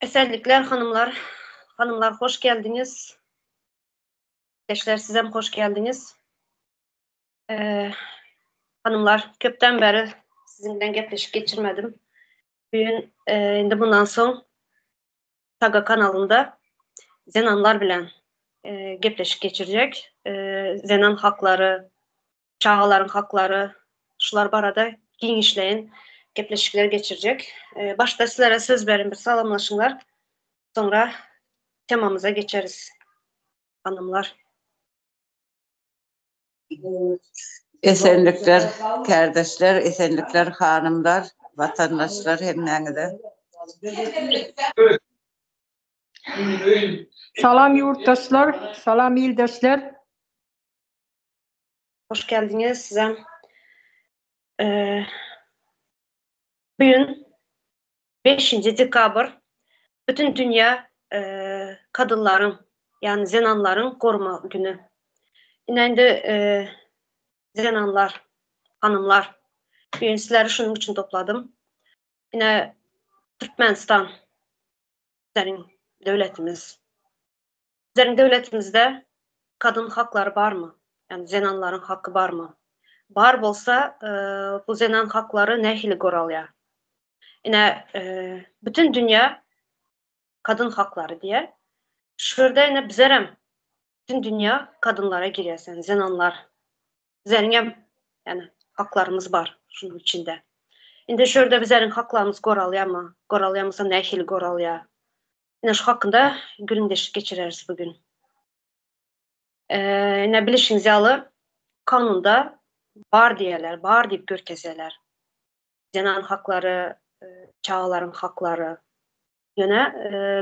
Esenlikler hanımlar. Hanımlar hoş geldiniz. Gençler size hoş geldiniz. Hanımlar köpten beri sizinle gepleşip geçirmedim. Bugün indi bundan son Saga kanalında Zenanlar bilen gepleşip geçirecek. Zenan hakları, çağaların hakları, şular barada giyinişleyin gepleşikler geçirecek. Başta sizlere söz verin, bir salamlaşınlar. Sonra temamıza geçeriz hanımlar. Esenlikler kardeşler, esenlikler hanımlar, vatandaşlar hemmeňize. Salam yurttaşlar, salam ildaşlar. Hoş geldiniz size. Bugün 5. dekabr bütün dünya kadınların yani zenanların koruma günü. Yine zenanlar, hanımlar. Bugün sizleri şunun için topladım. Yine Türkmenistan bizlerin devletimiz. Bizlerin devletimizde kadın hakları var mı? Yani zenanların hakkı var mı? Var bolsa bu zenan hakları ne hili goralya? Yine bütün dünya kadın hakları diye. Şurada yine bizerem bütün dünya kadınlara giriyorsun, zenanlar. Bizlerin yani haklarımız var şunun içinde. Şimdi şurada bizlerin haklarımız goralya mı? Goralyamızsa ne hili goralya? Yine şu hakkında gündeş geçireriz bugün. Yine bilişiniz yalı kanunda var diyeler, var deyip görkeseler. Zenan hakları, çağların hakları yine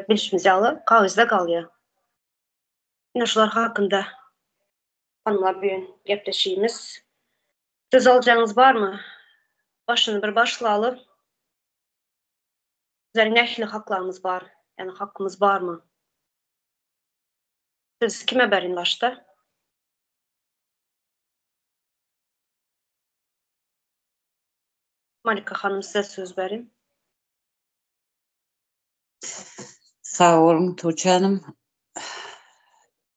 bilişimiz yalı kağızda kalıyor. Yine şular hakkında hanımlar bugün gepleşiyimiz. Söz alacağınız var mı? Başını bir başlayalım. Bizlerin ehli haklarımız var. Yani hakkımız var mı? Siz kime verin başta? Malika Hanım size söz verin. Sağ olun Tuğçe Hanım.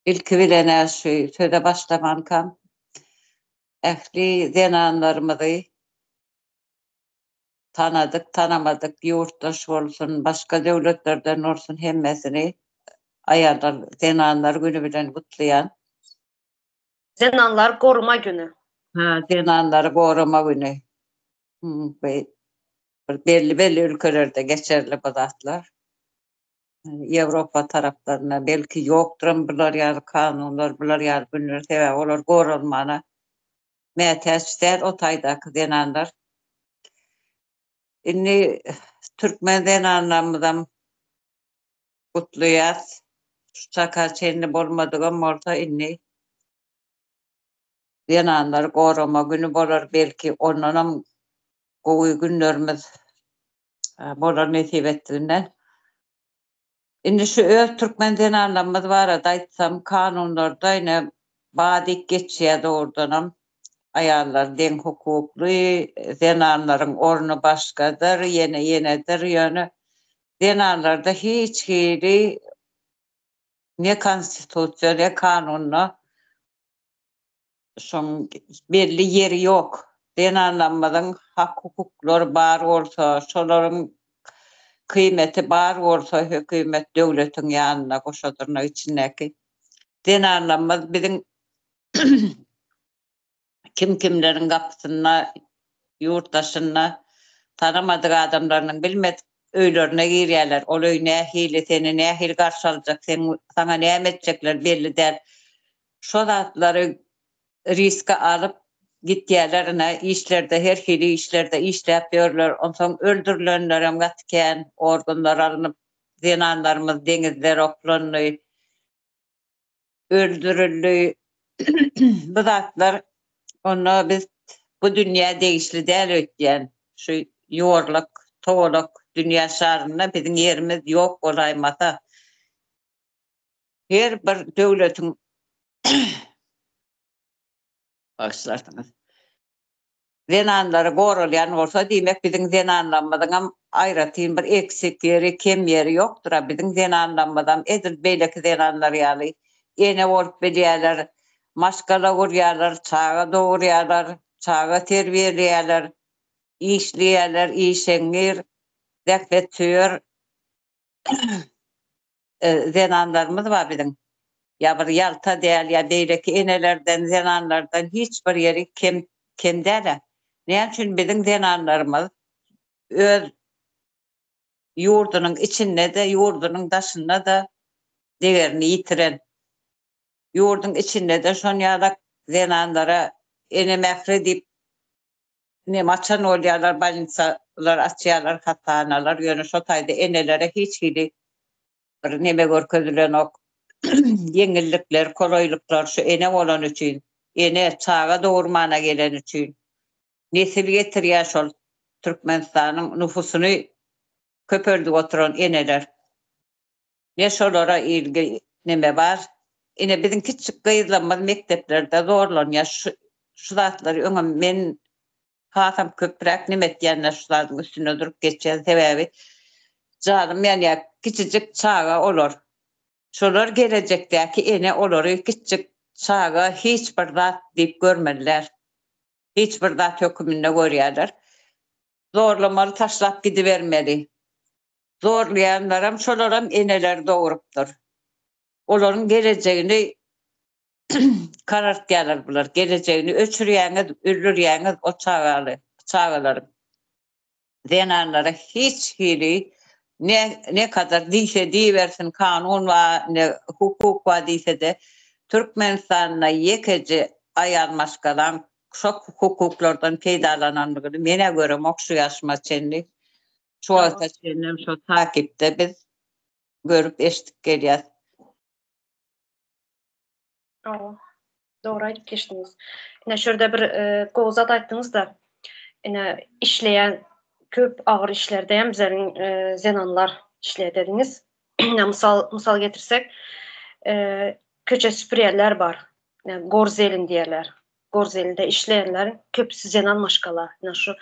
İlk bilene şu söze başlamankan ehli zenanlarımızı tanıdık, tanımadık, yurttaş olsun, başka devletlerden olsun hemmesini ayarlar, zenanlar günü bilen kutlayan. Zenanlar koruma günü. Zenanları koruma günü. Belli ülkelerde geçerli bu zatlar. Yani Avrupa taraflarına belki yoktur bular yani kanunlar, bular yani günler sebep olur korunmana. Mehtesler o taydaki zenanlar. Inni Türkmen zenanlarımızdan kutluyaz. Şu sakar çenli bolmadığım orta inni zenanlar koruma günü bolar belki onunla koyu günlerimiz bolar nesip ettiğinden. Şimdi şu öz Türkmen zenanlarımız var da aytsam kanunlarda yine badik geçiyor doğrudan ayarlar den hukuklu zenanların ornu başkadır yenedir yani zenanlarda hiç hili ne konstitusyon ne kanunla şun belli yeri yok. Zenanlanmadan hak hukukları var olsa şoların kıymeti bar olsa hükümet devletin yanına koşadırına içindeki zenarlanmaz bizim kimlerin kapısına yurttaşına tanımadık adamlarının bilmedik öylerine girerler. O öy ne hile seni ne hil karşı alacak sana ne edecekler belli der. Şu zatları riske alıp gittilerine işlerde her hili işlerde işle yapıyorlar. Ondan sonra öldürülenler katken organlar alınıp zenanlarımız denizler oklanıyor. Öldürüldü. Bu zatlar onu biz bu dünya değişli değil ötken şu yuvarlak, toğlak dünya şarında bizim yerimiz yok olaymasa. Her bir devletin başlarsanız. zenanları gorulayan olsa demek bizim zenanlanmadan ayrıtayım bir eksik yeri, kem yeri yoktur. Bizim zenanlanmadan edil beyleki zenanlar yani. Ene olup biliyorlar, maşkala vuruyorlar, çağa doğuruyorlar, çağa terbiyeliyorlar, işliyorlar, işenir, zekletüyor. Zenanlarımız var bizim. Ya bir yalta değil ya beyleki enelerden, zenanlardan hiçbir yeri kem değil. Ne için bizim zenanlarımız öz yurdunun içinde de yurdunun dışında da değerini yitiren, yurdun içinde de şon yadak zenanlara ene mehre deyip ne maçan oluyorlar, balinsalar, açıyorlar, katanalar, yönü şotayda enelere hiç hili neme görkezülen ok yengillikler, kolaylıklar şu ene olan için, ene çağa doğurmana gelen için, nesil getiriyor şol Türkmenistan'ın nüfusunu köpürdü oturan eneler. Ne şolara ilgi neme var? Yine bizim küçük kıyılanmaz mekteplerde zorlanıyor. Şu zatları öňem men hasam köprek nimet diýenler şulardyň üstüne durup geçýän sebebi canım yani küçücük çağa olur. Şolar gelecekdäki ene olary küçük çağa hiç bir zat diýip görmediler. Hiç bir zat hökümünde görýärler. Zorlamaly taşlap gidivermeli. Zorlayanlaram şolaram eneler doğurupdur. Olaryň geleceğini karartýarlar bular. Geleceğini öçürýäňiz, öldürýäňiz o çağaları. Zenanlara hiç hili ne kadar diýse diýersin kanun wa ne hukuk wa diýse de Türkmenistan'a yekeci aýanmaşgadan şok hukuklardan peýdalananlygyny mene göre mokşu ýaşma çenli. Şu wagtda çennem şu takipde biz görüp eşitip gelýär. Doğru ayıp geçtiniz. Yine şurada bir kozat ayttınız da yine işleyen köp ağır işlerde hem bizlerin zenanlar işleye dediniz. misal getirsek köçe süpürýärler bar. Yani gorzelin diýerler. Gorzelinde işleyenler köpüsü zenan maşkala. Yani şu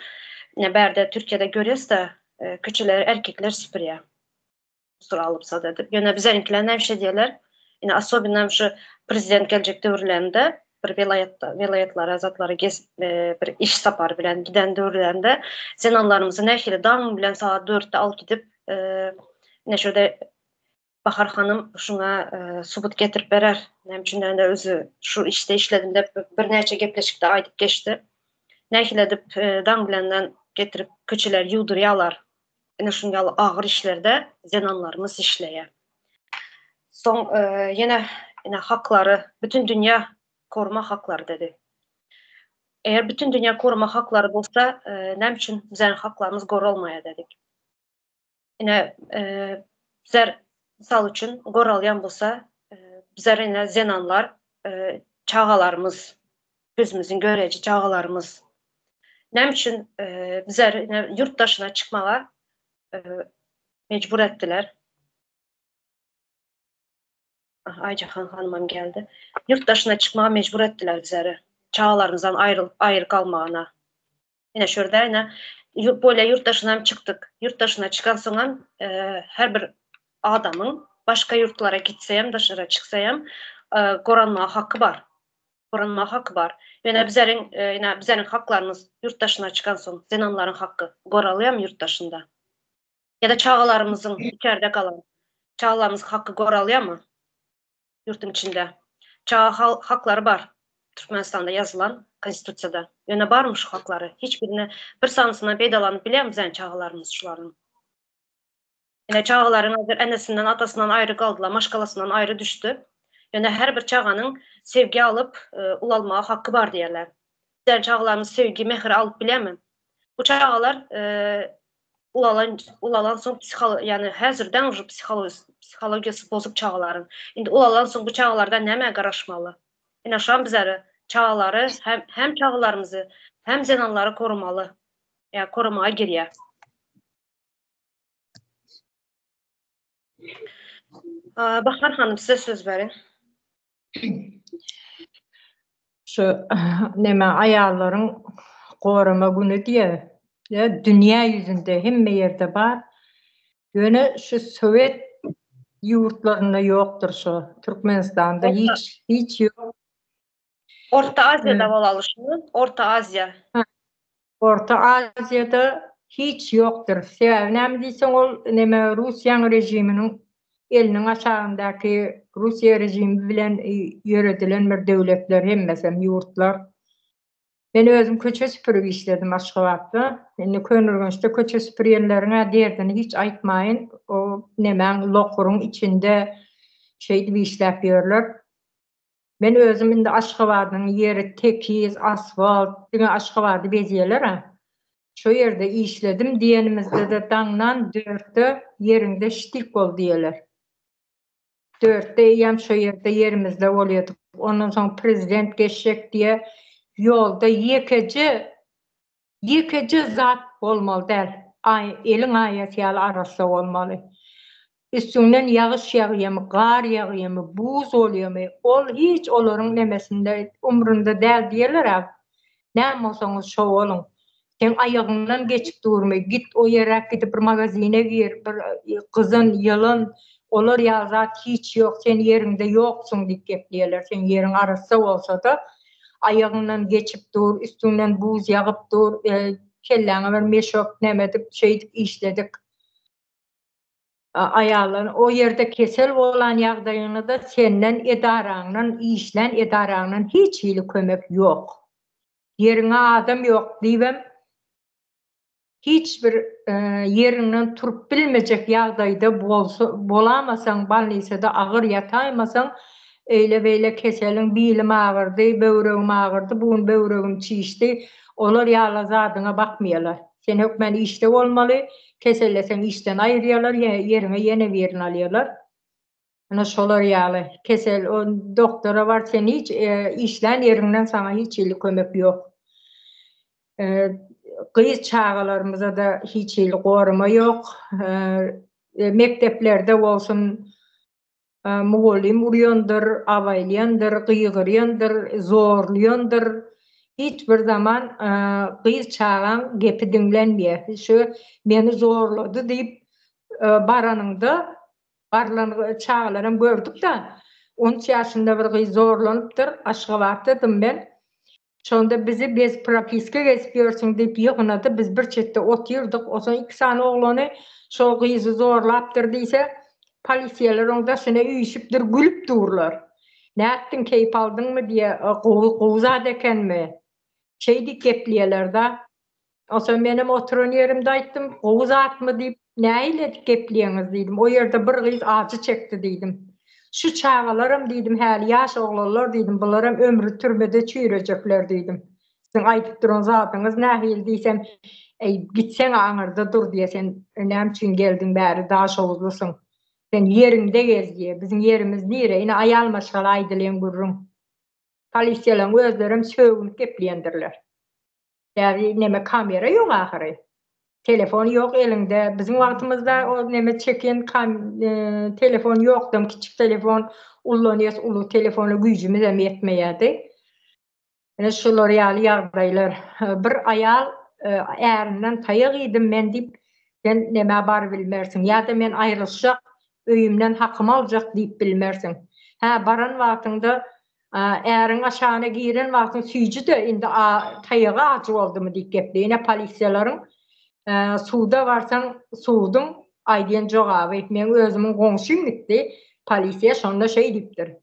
ne berde Türkiye'de görüyoruz da köçeler erkekler süpürýär. Sura alıpsa dedi. Yine bizlerinkiler ne bir şey diyorlar. Yine asobinam şu prezident gelecek dövrlerinde bir velayetler azatları bir iş sapar bilen giden dövrlerinde zenanlarımızı nähili dam bilen saat 4'te al gidip ne şöyle Bahar hanım şuna subut getirip berer. Nämçinden de özü şu işte işledim de bir näçe gepleşikde aydıp geçti. Nähili edip dam bilenden getirip köçeler ýuwdurýarlar. Ene şundaly ağır işlerde zenanlarımız işleýär. Son yine hakları, bütün dünya koruma hakları dedi. Eğer bütün dünya koruma hakları bolsa, näme üçin bizlerin haklarımız goralmaya dedik. Yine bizler misal üçün goralyan bolsa, bizler zenanlar, çağalarımız, gözümüzün göreci çağalarımız. Näme üçin bizler yurtdaşına çıkmağa mecbur ettiler. Aycahan hanımam geldi. Yurtdaşına çıkmaya mecbur ettiler bizleri. Çağalarımızdan ayrı kalmağına. Yine şurada yine böyle yurtdaşına çıktık. Yurtdaşına çıkan sonra her bir adamın başka yurtlara gitseyem, dışarı çıksayam koranma hakkı var. Koranma hakkı var. Yine bizlerin haklarımız yurtdaşına çıkan son zenanların hakkı koralıyam yurtdaşında. Ya da çağalarımızın içeride kalan çağalarımızın hakkı koralıyam mı? Yurtun içinde. Çağ hakları var. Türkmenistan'da yazılan konstitusiyada. Yöne barmış hakları. Hiçbirine bir sanısına peydalanıp bilen bizden çağalarımız şuların. Yine çağaların enesinden atasından ayrı kaldılar. Maşkalasından ayrı düştü. Yöne her bir çağanın sevgi alıp ulalmaya hakkı var diyorlar. Bizden çağalarımız sevgi, mehir alıp bilen mi? Bu çağalar ulalan son yani hazırdan psikologiyası bozuk çağların. Indi ulalan son bu çağlarda näme garaşmalı? Ina şan bizleri çağları hem çağlarımızı hem zenanları korumalı. Ya korumaya girýär. Bahar hanım size söz verin. Şu neme ayarların koruma günü diye. Ya, dünya yüzünde hemme yerde var. Yöne şu Sovet yurtlarında yoktur şu. Türkmenistan'da hiç yok. Orta Asya'da bolalışmı. Orta Asya. Orta Asya'da hiç yoktur. Sebebi näme diýsen ol neme Russiýa rejiminin elinin aşağındaki Rusya rejimi bilen yönetilen bir devletler hemmesem yurtlar. Ben özüm köçe süpürüp işledim Aşgabatda. Indi Könürgünçde köçe süpürýänlerine derdini hiç aýtmaýyn. O nemen lokurun içinde şeydi bir işläp ýörler. Ben özüm indi Aşgabatyň ýeri tekiz, asfalt, diňe Aşgabaty bezýärler ha. Şo ýerde işledim diýenimizde de daňdan 4'te yerinde ştik bol diýerler. 4'te ýam şo ýerde yerimizde bolýardyk. Ondan soň prezident geçecek diye yolda ýekeci zat bolmaly däl. Elin aýatýaly arasy bolmaly. Üstünden ýagyş ýagýarmy, gar ýagýarmy, buz bolýarmy, ol hiç olaryň nemesinde umrunda däl diýerler ha. Näme bolsaňyz şo bolun. Sen aýagyňdan geçip durma, git o ýere gidip bir magazine gir, bir gyzyn, ýylyn, olar ýazat hiç ýok, sen ýerinde ýoksuň diýip gepleýärler. Sen ýeriň arasy bolsa-da aýagyňdan geçip dur, üstünden buz ýagyp dur, kelläňe bir meşok nämedik, şeýdik işledik. Aýalan o ýerde kesel bolan ýagdaýyny da senden edaraňdan, işlen edaraňdan hiç hili kömek ýok. Ýeriňe adam ýok diýbem. Hiç bir yerinden turup bilmeyecek ýagdaýda bolamasaň, balnisada agyr ýataýmasaň, eýle beýle keseliň bilim agyrdy, böwregim agyrdy, bugün böwregim çiýişdi. Olar ýala zadyňa bakmaýarlar. Sen hökmen işte bolmaly, keselleseň işden aýrýarlar, ýerine ýene birini alýarlar. Ana şolar ýaly. Kesel o doktora bar, sen hiç işlen ýerinden sana hiç ýyly kömek ýok. Gyýyz çağalarymyza da hiç ýyly goruma ýok. Mekteplerde bolsun mugallim urýandyr, abaýlyandyr, gyýgyrýandyr, zorlaýandyr. Hiç bir zaman gyýyz çağan gepi dinlenmeýär. Şu meni zorlady diýip baranyňda barlany çağalaram gördük da 13 ýaşynda bir gyýyz zorlanypdyr. Aşgabatdym ben. Şonda bizi bez propiska geçip ýörsiň diýip ýygnady. Biz bir çetde otyrdyk. Oson 2 sany oglany şol gyýyzy zorlapdyr diýse, polisiýalar onda şuna üýşipdir, gülüp durlar. Näetdiň, keýip aldyňmy diýe, gowuzat ekenmi? Şeýdi gepleýärler da. Oson menim oturan ýerimde aýtdym, gowuzatmy diýip, näile gepleýäňiz diýdim. O ýerde bir gyýyz acı çekdi diýdim. Şu çağalaram diýdim, häli ýaş oglanlar diýdim, bularam ömrü türmede çüýrejekler diýdim. Siň aýdyp duran zatyňyz nähil diýsem, gitseň aňyrda dur diýe, sen näme üçin geldiň bäri daşowuzlusyň. Sen ýeriňde gezdiýe, biziň ýerimiz nire? Ine aýal maşgal aýdylan gurrun. Polisiýalar özlerim söwünip gepleýändirler. Ýa-ni neme kamera ýok ahyry. Telefon ýok elinde. Bizim wagtymyzda o neme çeken telefon ýokdym, kiçik telefon ullanýas, ulu telefona güýjümiz hem ýetmeýärdi. Ene şolar ýaly ýagdaýlar. Bir aýal ärinden taýak ýedim men diýip, sen neme bar bilmersiň, ýa-da men aýrylşak, öýümden hakym aljak diýip bilmersiň. Baran wagtynda äriň aşagyna giren wagtyň süýji de indi taýaga ajy boldymy diýip gepleýine polisiýalaryň suda varsan suwdyň aýdyan jogaby. Men özümiň goňşym gitdi. Polisiýa şonda şey diýipdir.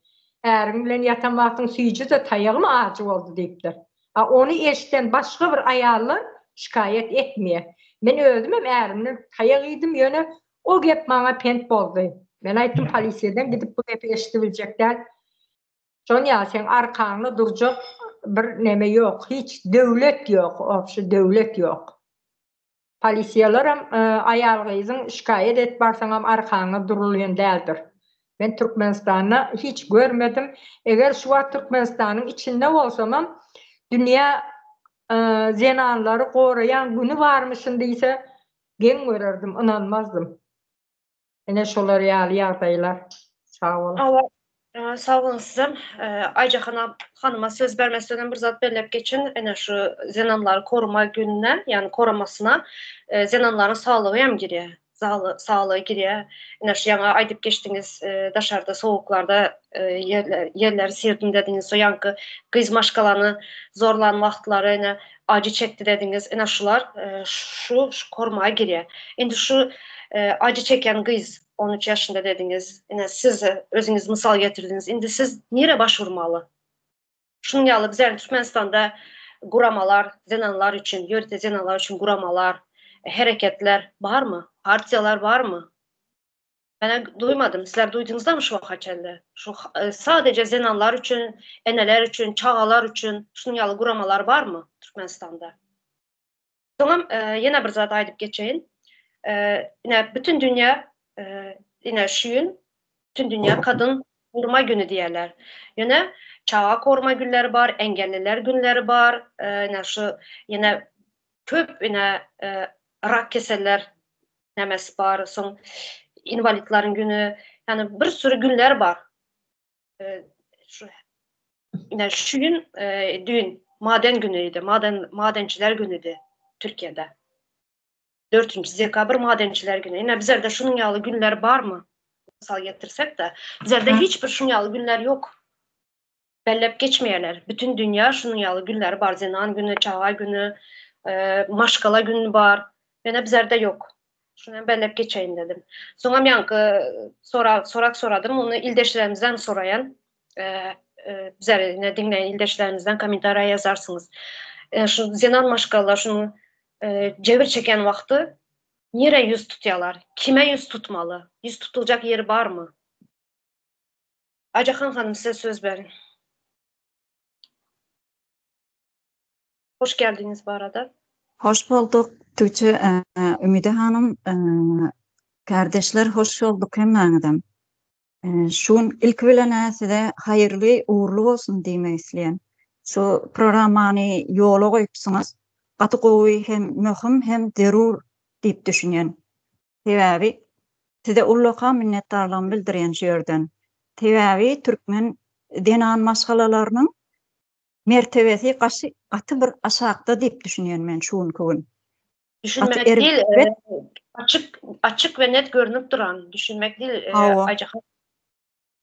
Äriň bilen ýatan wagtyň süýji de taýagyma ajy boldy diýipdir. Onu eşden başga bir aýallar şikayet etmeýär. Men özüm hem ärimden taýak ýedim ýöne o gep maňa pent boldy. Men aýtdym polisiýadan gidip bu gepi eşitibiljekler. Şon ýa sen arkaňda durjak bir neme ýok, hiç döwlet ýok, opşy döwlet ýok. Polisiýalar hem aýal gyzyň şikayet et barsaňam arkaňa durulýan däldir. Ben Türkmenistanda hiç görmedim. Eger şu wagt Türkmenistanyň içinde bolsam, dünýä zenanlary goraýan güni barmyşyn diýse, gen görerdim, inanmazdym. Ene şolar ýaly ýagdaýlar. Sag bol. Sağ olun sizem. Ayca hanıma söz vermesinden bir zat belirlep geçin. Ene şu zenanları koruma gününe, yani korumasına zenanların sağlığı hem giriyor. Sağlığı giriyor. Ene şu yana aydıp geçtiniz dışarıda soğuklarda yerleri sirdim dediniz. O yankı kız maşkalarını zorlan vaxtları ene acı çekti dediniz. Ene şular şu korumaya giriyor. Şimdi şu acı çeken kız 13 yaşında dediniz. Yine siz özünüz misal getirdiniz. Şimdi siz nereye başvurmalı? Şunun yalı bizler Türkmenistan'da kuramalar, zenanlar için, yörede zenanlar için kuramalar, hareketler var mı? Partiyalar var mı? Ben duymadım. Sizler duydunuz da mı şu vakachelde? Şu sadece zenanlar için, eneler için, çağalar için şunun yalı kuramalar var mı Türkmenistan'da? Tamam, yine bir zat aydıp geçeyim. Yine bütün dünya yine şu gün bütün dünya kadın koruma günü diyorlar. Yine çağa koruma günleri var, engelliler günleri var. Yine şu yine köp yine rak keseller nemes var, son invalidlerin günü. Yani bir sürü günler var. Yine şu gün dün maden günüydü, madenciler günüydü Türkiye'de. 4. dekabr madenciler günü. Yine bizlerde şunun yalı günler var mı? Misal getirsek de bizlerde hiçbir şunun yalı günler yok. Bellep geçmeyeler. Bütün dünya şunun yalı günler var. Zenan günü, çağa günü, maşkala günü var. Yine bizlerde yok. Şunu bellep geçeyim dedim. Sonra yankı soradım. Onu ildeşlerimizden sorayan bizlere dinleyen ildeşlerinizden komentara yazarsınız. Şu zenan maşkala şunu cevir çeken vakti nereye yüz tutuyorlar? Kime yüz tutmalı? Yüz tutulacak yeri var mı? Acahan Hanım size söz verin. Hoş geldiniz bu arada. Hoş bulduk Tuğçe, Ümide Hanım. Kardeşler hoş bulduk hemen. Şun ilk bilenesi de hayırlı uğurlu olsun demek isteyen. Şu programını yola koyupsunuz. Katı koyu hem mühim hem derur deyip düşünen. Tevavi size ulluğa minnettarlığımı bildiren şerden. Tevavi Türkmen denan maskalalarının mertebesi katı bir aşağıda deyip düşünen men şun kuvun. Düşünmek değil, açık ve net görünüp duran. Düşünmek değil, Acahan.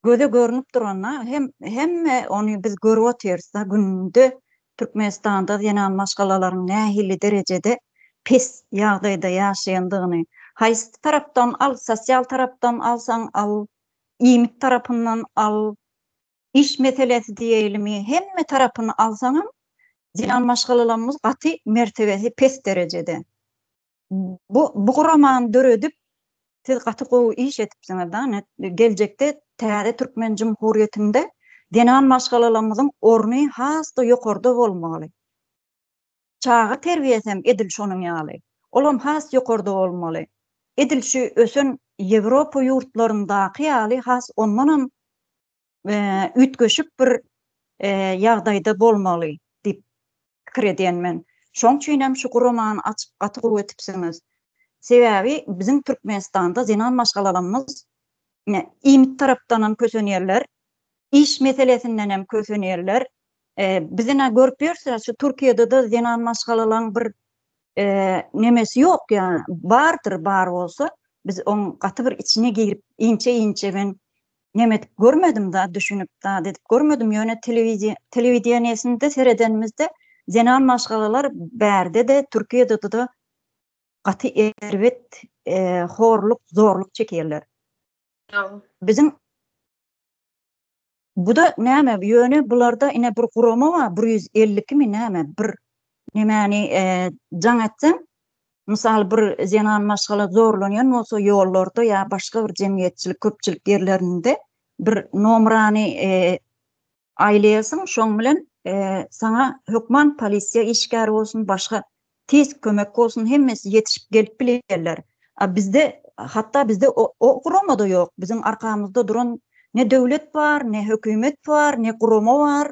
Göze görünüp duranlar hem onu biz görüp otursa günde Türkmenistan'da yanan maskalaların nähili derecede pes ýagdaýda ýaşaýandygyny, haýsy tarapdan al, sosial tarapdan alsaň al, iýmit tarapyndan al, iş meselesi diýelimi, hemme tarapyny alsaňam yanan maskalalarymyz gaty mertebesi pes derecede. Bu guraman döredip siz gaty gowy iş etipsiňiz da geljekde täze Türkmen Cumhuriyetinde denan maşgalalarymyzyň orny hasda ýokarda bolmaly. Çağa terbiyesem edilşi onun ýaly. Olam has ýokarda bolmaly. Edilşi ösen Ýewropa ýurtlaryndaky ýaly has ondan ütgeşip bir ýagdaýda bolmaly dip pikir edýän men. Şoň üçin hem şu guraman açyp gaty gowy etipsiňiz. Sebebi bizim Türkmenistan'da zenan maşgalalarymyz iýmit tarapdan kösenýärler, iş meselesinden hem kösenýärler. Bizine görüp ýörse şu Türkiýede de zenan maşgalalarlaryň bir nemesi ýok ýa bardyr, bar bolsa biz oň gaty bir içine girip inçe ben nemet görmedim da düşünüp da dedip görmedim ýöne telewiziýasynda seredenimizde zenan maşgalalar bärde de Türkiýede de gaty erwet horluk, zorluk çekýärler. Bizim bu da näme ýöne bularda ine bir gurama var 152 mi näme bir nemani jaň etsen misal bir zenan maşgala zorlanýan bolsa ýollarda ýa başga bir jemgyýetçilik köpçülik ýerlerinde bir nomrany aýlaýasyň şoň bilen sana hökman polisiýa işgär bolsun başga tez kömek bolsun hemmesi ýetişip gelip bilerler. Hatta bizde o gurama da ýok. Bizim arkamızda duran ne döwlet bar, ne hökümet bar, ne gurama bar.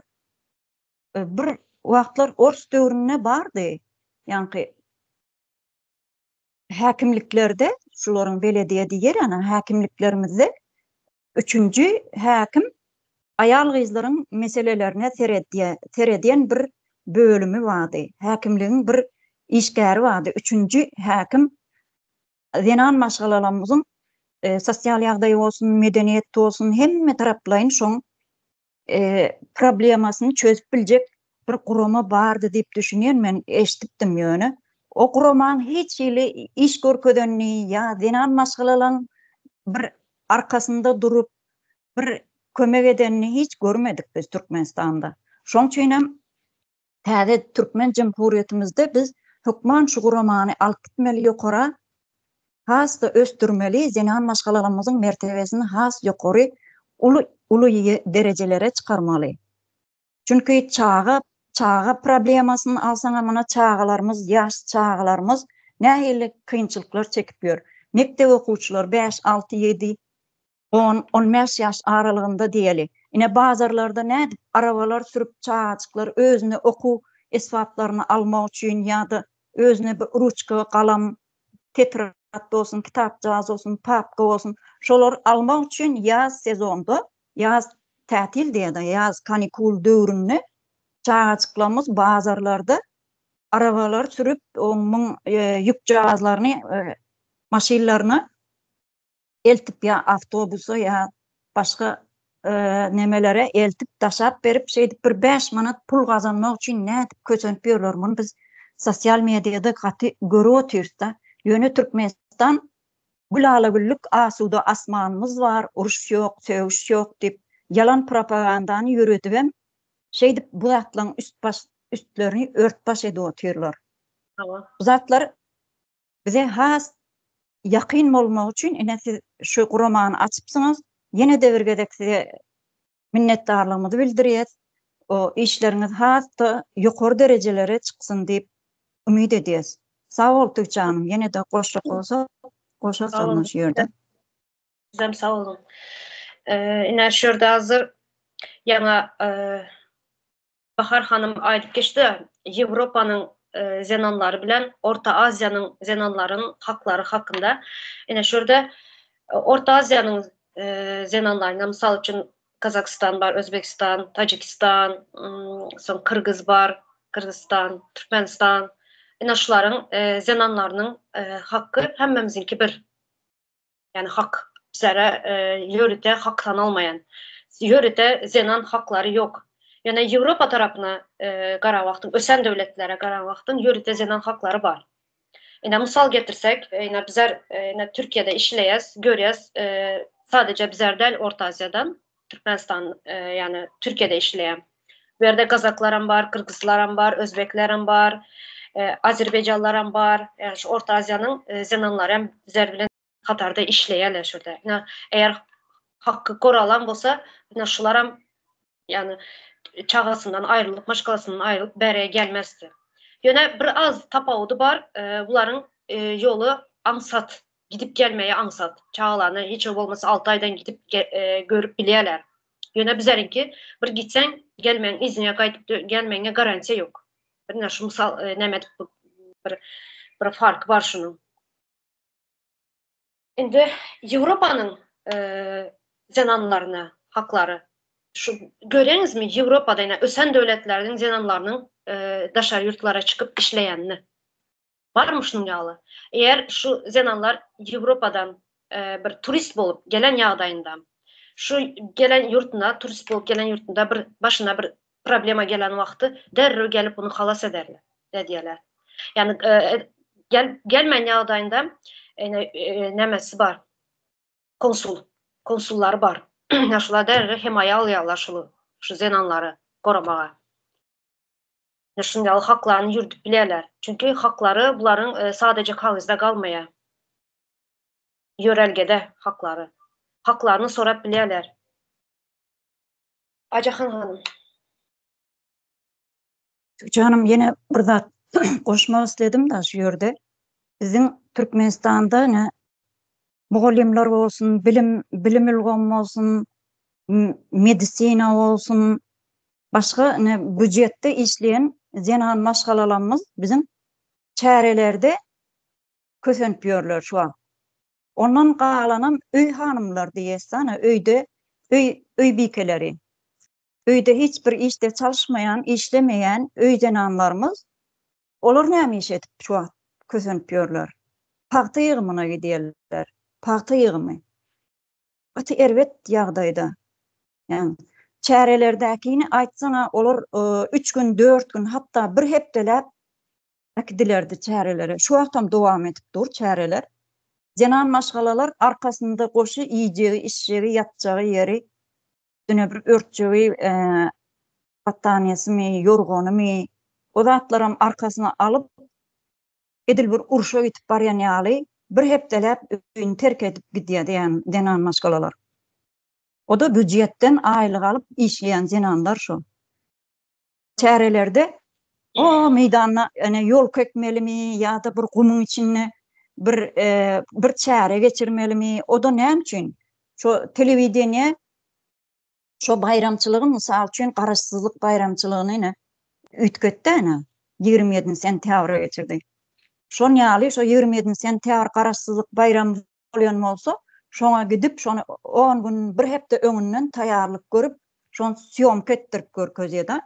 Bir wagtlar Ors döwrüne bardy. Ýani häkimliklerde şularyň belediýe diýer ana häkimliklerimizde 3-nji häkim ayal gyzlaryň meselelerine terediyen bir bölümü vardy. Häkimligiň bir işgäri vardy. 3-nji häkim zenan maşgalalarymyzyň sosial ýagdaý bolsun, medeniýet bolsun, hemme taraplaryň şoň problemasyny çözüp biljek bir gurama bardy diýip düşünýän men eşitdim ýöne. O guramaň hiç ýyly iş görkedenliği ya zenan maşgalalaryn bir arkasında durup bir kömek edenini hiç görmedik biz Türkmenistanda. Şoň üçin hem täze Türkmen Jumhuriýetimizde biz hukman şu guramany alyp gitmeli ýokara, hasda östürmeli, zenan maşgalalarymyzyň mertebesini has ýokary uly derejelere çykarmaly. Çünki çağa problemasyny alsaňa mana çağalarymız, ýaş çağalarymız nähili kynçylyklar çekip ýör. Mektep okuwçylar 5, 6, 7 10-15 ýaş aralygynda diýeli. Ine bazarlarda nädip arabalar sürüp çağaçyklar özüne oku esbaplarını almak üçin ýa-da özüne bir ruçka, galam, tetrat bolsun, kitapjaz bolsun, papka bolsun, şolar almak üçin ýaz sezonda, ýaz tätil diýede, ýaz kanikul döwründe çağaçyklarymyz bazarlarda arabalar sürüp onuň ýük jahazlaryny, maşinlaryny eltip ya avtobusa ya başka nemelere eltip taşap berip şeydip bir 5 manat pul kazanmak için ne edip köçenip ýörler. Bunu biz sosial mediada gaty görüp otursa ýöne Türkmenistan gülala güllük asuda asmanymız var, uruş ýok, söwüş ýok dip yalan propagandany ýöretip hem şeydip bu zatlaryň üstlerini örtbaş edip oturýarlar. Tamam. Bu zatlar bize has yakın olmak için ene siz şu guramanı açıpsınız. Yine de birgedek size minnetdarlığımızı bildiriyet. O işleriniz hatta yukarı derecelere çıksın deyip ümit ediyoruz. Sağ ol Türkçanım. Yine de koşarsanız yerde. Güzel, sağ olun. Iner şurada hazır yana Bahar Hanım aydıp geçti. Avrupa'nın zenanları bilen Orta Asya'nın zenanlarının hakları hakkında. Yine şurada Orta Asya'nın zenanlarına misal için Kazakistan var, Özbekistan, Tacikistan, son Kırgız var, Kırgızistan, Türkmenistan. Yine şuların zenanlarının hakkı hemmemizinki bir. Yani hak bizlere yörüde hak tanılmayan. Yörüde zenan hakları yok. Yani Avrupa tarafına qarawaqtın, ösen dövletlere qarawaqtın yörüde zenan hakları var. Yine misal getirsek, yine bizler Türkiye'de işleyez, görüyez, sadece bizler değil Orta Asya'dan, Türkmenistan yani Türkiye'de işleyen. Bu yerde Kazaklarım var, Kırgızlarım var, Özbeklerim var, Azerbaycanlarım var. Yani şu Orta Asya'nın zenanları bizler bilen Katar'da işleyeler şurada. Yani eğer hakkı koralan olsa, yine şulara yani çağasından ayrılıp, maşgalasından ayrılıp bereye gelmezdi. Yine bir az tapaudu var, bunların yolu ansat, gidip gelmeye ansat. Çağalarını hiç olmasa 6 aydan gidip görüp bilyeler. Yine bizlerinki bir gitsen gelmeyen, izniye kayıtıp gelmeyene garanti yok. Bir şu misal nemet bir fark var şunun. Şimdi Avrupa'nın zenanlarına hakları şu göreniz mi Avrupa'da yine ösen devletlerinin zenanlarının daşar yurtlara çıkıp işleyenini var mı şunun yalı? Eğer şu zenanlar Avrupa'dan bir turist bolup gelen yağdayından şu gelen yurtuna turist bolup gelen yurtunda bir başına bir problema gelen vakti derrü gelip bunu halas ederler dediler. Yani gelmeyen yağdayında nemesi var. Konsullar var. Şular derrü hemaya alıyorlar şu zenanları korumağa. Şunun haklarını yürütüp bilirler. Çünkü hakları bunların sadece kağızda kalmaya. Yörelgede hakları. Haklarını sorap bilirler. Acahan Hanım. Canım yine burada koşmak istedim de şu yerde. Bizim Türkmenistan'da ne muallimler olsun, bilim ilgom olsun, medisina olsun, başka ne büdjette işleyen zenan maşgalalarımız bizim çarelerde kösenip ýörler şu an. Ondan galanam öý hanımlar diýesana, öýde öý bikeleri. öýde hiç bir işte çalışmayan, işlemeyen öýdenanlarymız olar näme iş etip şu wagt kösenip ýörler. Paxta ýygymyna gidýärler. Paxta ýygymy. Ati erwet ýagdaýda. Yani çärelerdäkini aýtsana olar 3 gün, 4 gün, hatta bir hepdeläp akidilerdi çärelere. Şu wagtam dowam etip dur çäreler. Jenan maşgalalar arkasynda goşy iýjegi, işjegi, ýatjagy ýeri, düne bir örtjegi, battaniýasy mi, ýorgonymy, o zatlaram arkasyna alyp edil bir urşa gitip barýan ýaly bir hepdeläp öýüni terk edip gidýär diýen jenan maşgalalar. O da büdjetden aýlyk alyp işleýän jenanlar şu. Çärelerde o meýdana ene ýol kökmelimi ýa-da bir gumyň içine bir çäre geçirmelimi, o da näme üçin? Şo telewizioniýa şo bayramçylygy mysal üçin garaşsyzlyk bayramçylygyny ene ütgetdi 27 sentýabra geçirdi. Şon ýaly şo 27 sentýabr garaşsyzlyk bayramy bolýan bolsa, şoňa gidip şonu 10 gün bir hepde öňünden taýýarlyk görüp, şonu syomka etdirip görkezýär.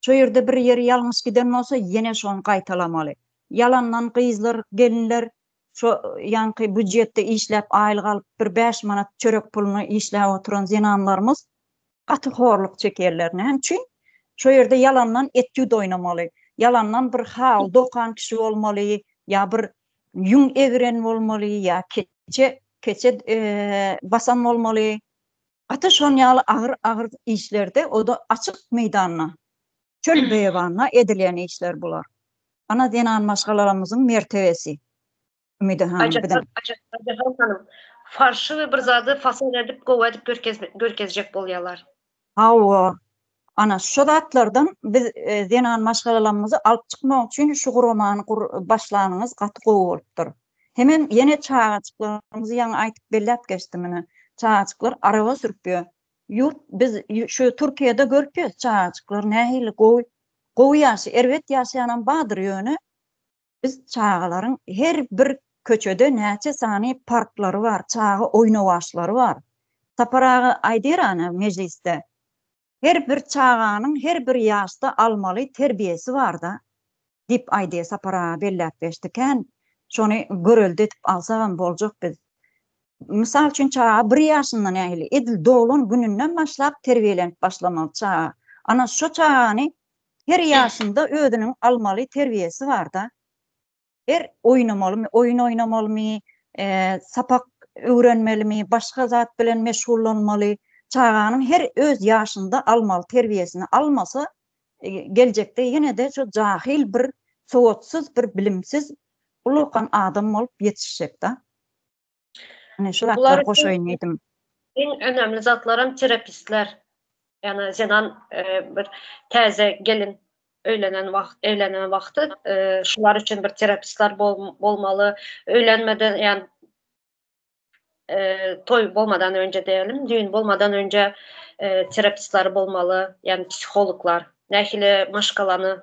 Şo ýerde bir ýeri ýalňyş giden bolsa, ýene şonu gaýtalamaly. Yalandan gyzlar, gelinler şo ýanky büdjetde işläp aýlyk alyp bir 5 manat çörek puluna işläp oturan zenanlarymız gaty horluk çekerler. Näme üçin? Şo ýerde yalandan etjüd oýnamaly. Yalandan bir hal dokan kişi bolmaly, ýa bir ýüň egiren bolmaly, ýa keçe basan bolmaly. Gaty şon ýaly agyr işlerde o da açyk meýdanyna, çöl beýabanyna edilen işler bular. Ana zenan maşgalalarymyzyň mertebesi. Ümidi hanım, Ajahan hanım, farşı bir zady fasıl edip, gowa edip görkezjek bolýarlar. Hawa. Ana şu zatlardan biz zenan maşgalalarymyzy alyp çykmak üçin şu gurmany başlanyňyz gaty gowy bolupdyr. Hemen ýene çağaçyklarymyzy ýa aýtyp belläp geçdimini. Çağaçyklar araba sürpýär. Ýurt biz şu Türkiýede görpýär çağaçyklar nähili gowy ýaşy, erwet ýaşaýan badyr ýöne. Biz çağalaryň her bir köçede näçe sany parklary bar, çağa oýnawaçlary bar. Taparagy aýdyrany mejliste. Her bir çağanyň her bir ýaşda almaly terbiýesi bar da. Dip aýdy sapara belläp geçdiken, şonu göreldi etip alsam boljak biz. Misal üçin çağa 1 ýaşyndan nähili edil doğulan gününden başlap terbiýelenip başlamaly çağa. Ana şu çağany her ýaşynda özüniň almaly terbiýesi bar da. Her oýnamalymy, oýun oýnamalymy, sapak öwrenmelimi, başga zat bilen meşgullanmaly. Çağanyň her öz ýaşynda almaly terbiýesini almasa, geljekde ýene de şu jahil bir, sowatsyz bir, bilimsiz ulukan adam bolup ýetişjek da. Hani şu wagtlar goş oýnaýdym. En önemli zatlarım terapistler. Yani zenan bir täze gelin evlenen wagty şular üçin bir terapistler bolmaly. Öýlenmeden yani toy bolmadan önce diyelim, düğün bolmadan önce terapistler bolmalı, yani psikologlar. Nähili maşgalany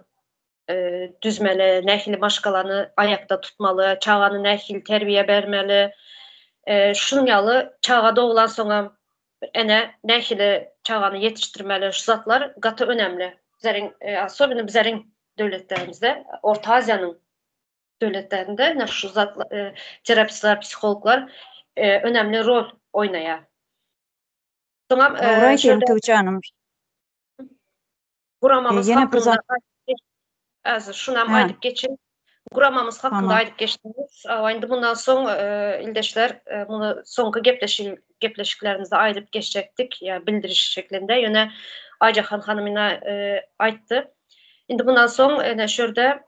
düzmeli, nähili maşgalany ayakta tutmalı, çağany nähili terbiýe bermeli. Şun ýaly çağa dowulan soňa ene nähili çağany ýetişdirmeli. Şu zatlar gaty önemli. Особенно bizleriň döwletlerimizde, Orta Aziýanyň döwletlerinde şu zatlar, terapistler, psikologlar önemli rol oynaya. Tamam. Guramamız hakkında şunam aýdyp geçin. Guramamız hakkında aýdyp geçdiniz. Aýdy bundan soň ildeşler bunu soňky gepleşiklerimizde aýdyp geçecekdik. Yani bildiriş şeklinde. Ýöne Ajahan hanymyna aýtdy. Indi bundan soň ene şurada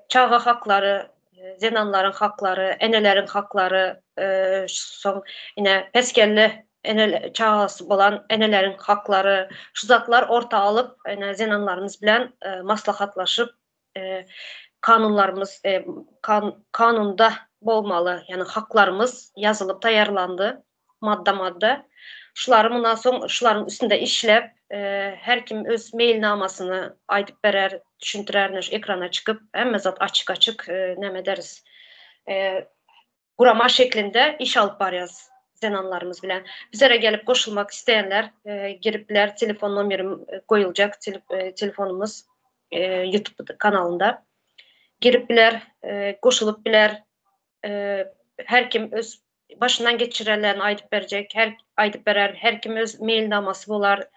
çağa haklary, zenanlaryň haklary, eneleriň haklary, soň ine peskelli çağası bolan eneleriň haklary, şu zatlar orta alıp ene zenanlarymız bilen maslahatlaşyp kanunlarımız kanunda bolmaly, yani haklarımız yazılıp taýýarlandy madda. Şulary mundan soň şularyň üstünde işlep her kim öz mailnamasyny aýdyp berer, düşündirer, ekrana çykyp hemme zat açyk näme deriz, gurama şeklinde iş alyp barýar zenanlarımız bilen. Bizlere gelip koşulmak isteyenler giripler. Telefon numaram koyulacak. Telefonumuz YouTube kanalında. Girip biler, koşulup biler. Her kim öz başından geçirenlerini aydıp verecek. Aydıp verer. Her kim öz mailnaması bolar,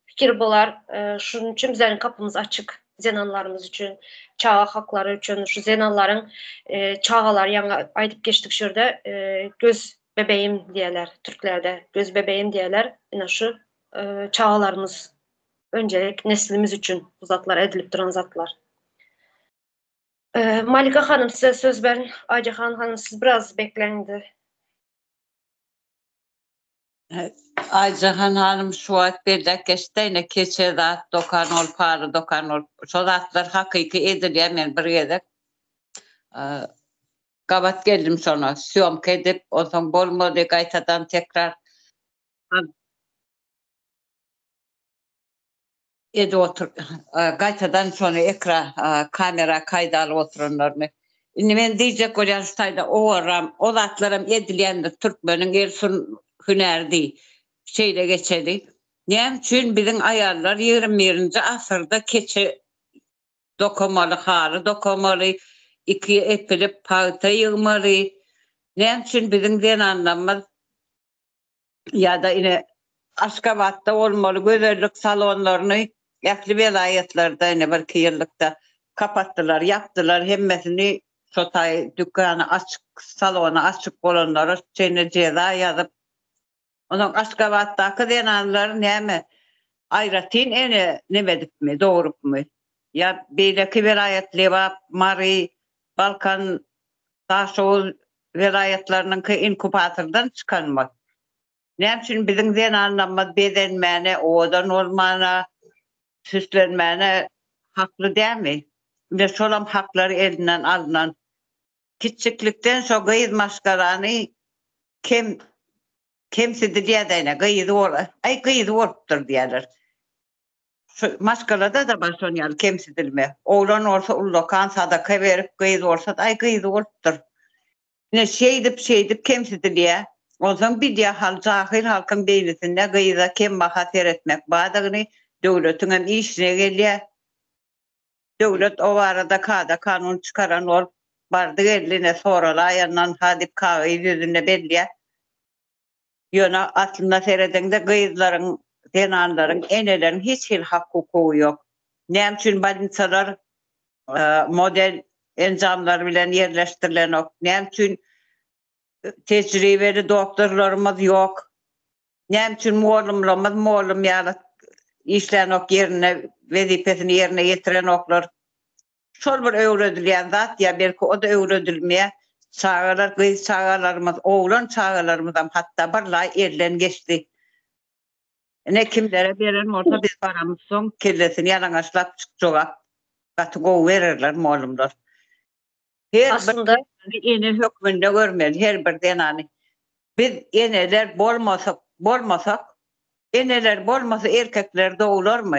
fikir bolar. Şunun için bizlerin kapımız açık. Zenanlarımız için, çağa hakları için, şu zenanların çağalar yana aydıp geçtik şurada göz bebeğim diyeler. Türklerde göz bebeğim diyeler. Yine şu çağalarımız öncelik neslimiz için bu zatlar edilip duran zatlar. Malika Hanım size söz verin. Aycahan Hanım siz biraz beklendi. Aycahan Hanım şu an bir geçtiğine keçede dokan ol, parı dokan ol. Şu zatlar hakiki edileyen bir yedek. Kabat geldim sonra. Siyomk edip, o zaman bolmadı gaytadan tekrar edi otur. Gaytadan sonra ekran kamera kaydalı otururlar mı? Şimdi ben diyecek olan sayda o zatlarım edileyendir Türkmenin Ersun hünerdi şeyle geçedi. Nem için bizim ayarlar 21. asırda keçi dokumalı harı, dokumalı ikiye epilip pağıta yığmalı. Nem için bizim den anlamaz ya da yine Aşkabat'ta olmalı güzellik salonlarını yaklı velayetlarda yine bir yıllıkta kapattılar, yaptılar. Hemmesini sotay dükkanı açık, salonu açık olanları çene ceza yazıp onun Aşkabat'taki denanları ne mi? Ayratin ene ne bedip mi, doğrup mu? Ya beyleki velayetli var, Mari, Balkan, Taşoğuz velayetlerinin ki inkubatordan çıkanmak. Ne için bizim den anlamaz bedenmene, odan olmana, süslenmene haklı değil mi? Ve şolam hakları elinden alınan. Küçüklükten so gıyız maskaranı kimsidir diye deyne, gıyız ay gıyız oruptur diyorlar. Maskalada da başlanıyor kimsidir mi? Oğlan olsa ullokan sadaka verip gıyız olsa ay gıyız oruptur. Ne şeydip kimsidir diye. O zaman bir diye cahil halkın beynisinde gıyıza kim bahater etmek. Bağdağını devletin hem işine geliyor. Devlet o arada kanun çıkaran olup bardı eline sorala ayağından hadip kahveyi yüzüne belliye. Yöne aslında seyredende gıyızların, denanların, enelerin hiç hukuku yok. Ne için balinsalar model enzamlar bilen yerleştirilen yok. Ne için tecrübeli doktorlarımız yok. Ne için muallimlerimiz yani işleyen ok yerine, vazifesini yerine getiren oklar. Şol bir öğretilen zat ya belki o da öğretilmeye çağalar, kız çağalarımız, oğlan çağalarımızdan hatta barlay erlen geçti. Ne kimlere veren orta biz paramız son kellesini yalanaçlap çıkacak. Katı verirler muallimler. Her Aslında bir ene hükmünde görmeli her bir denani. Biz eneler bolmasak eneler bolmasa erkekler doğulur mu?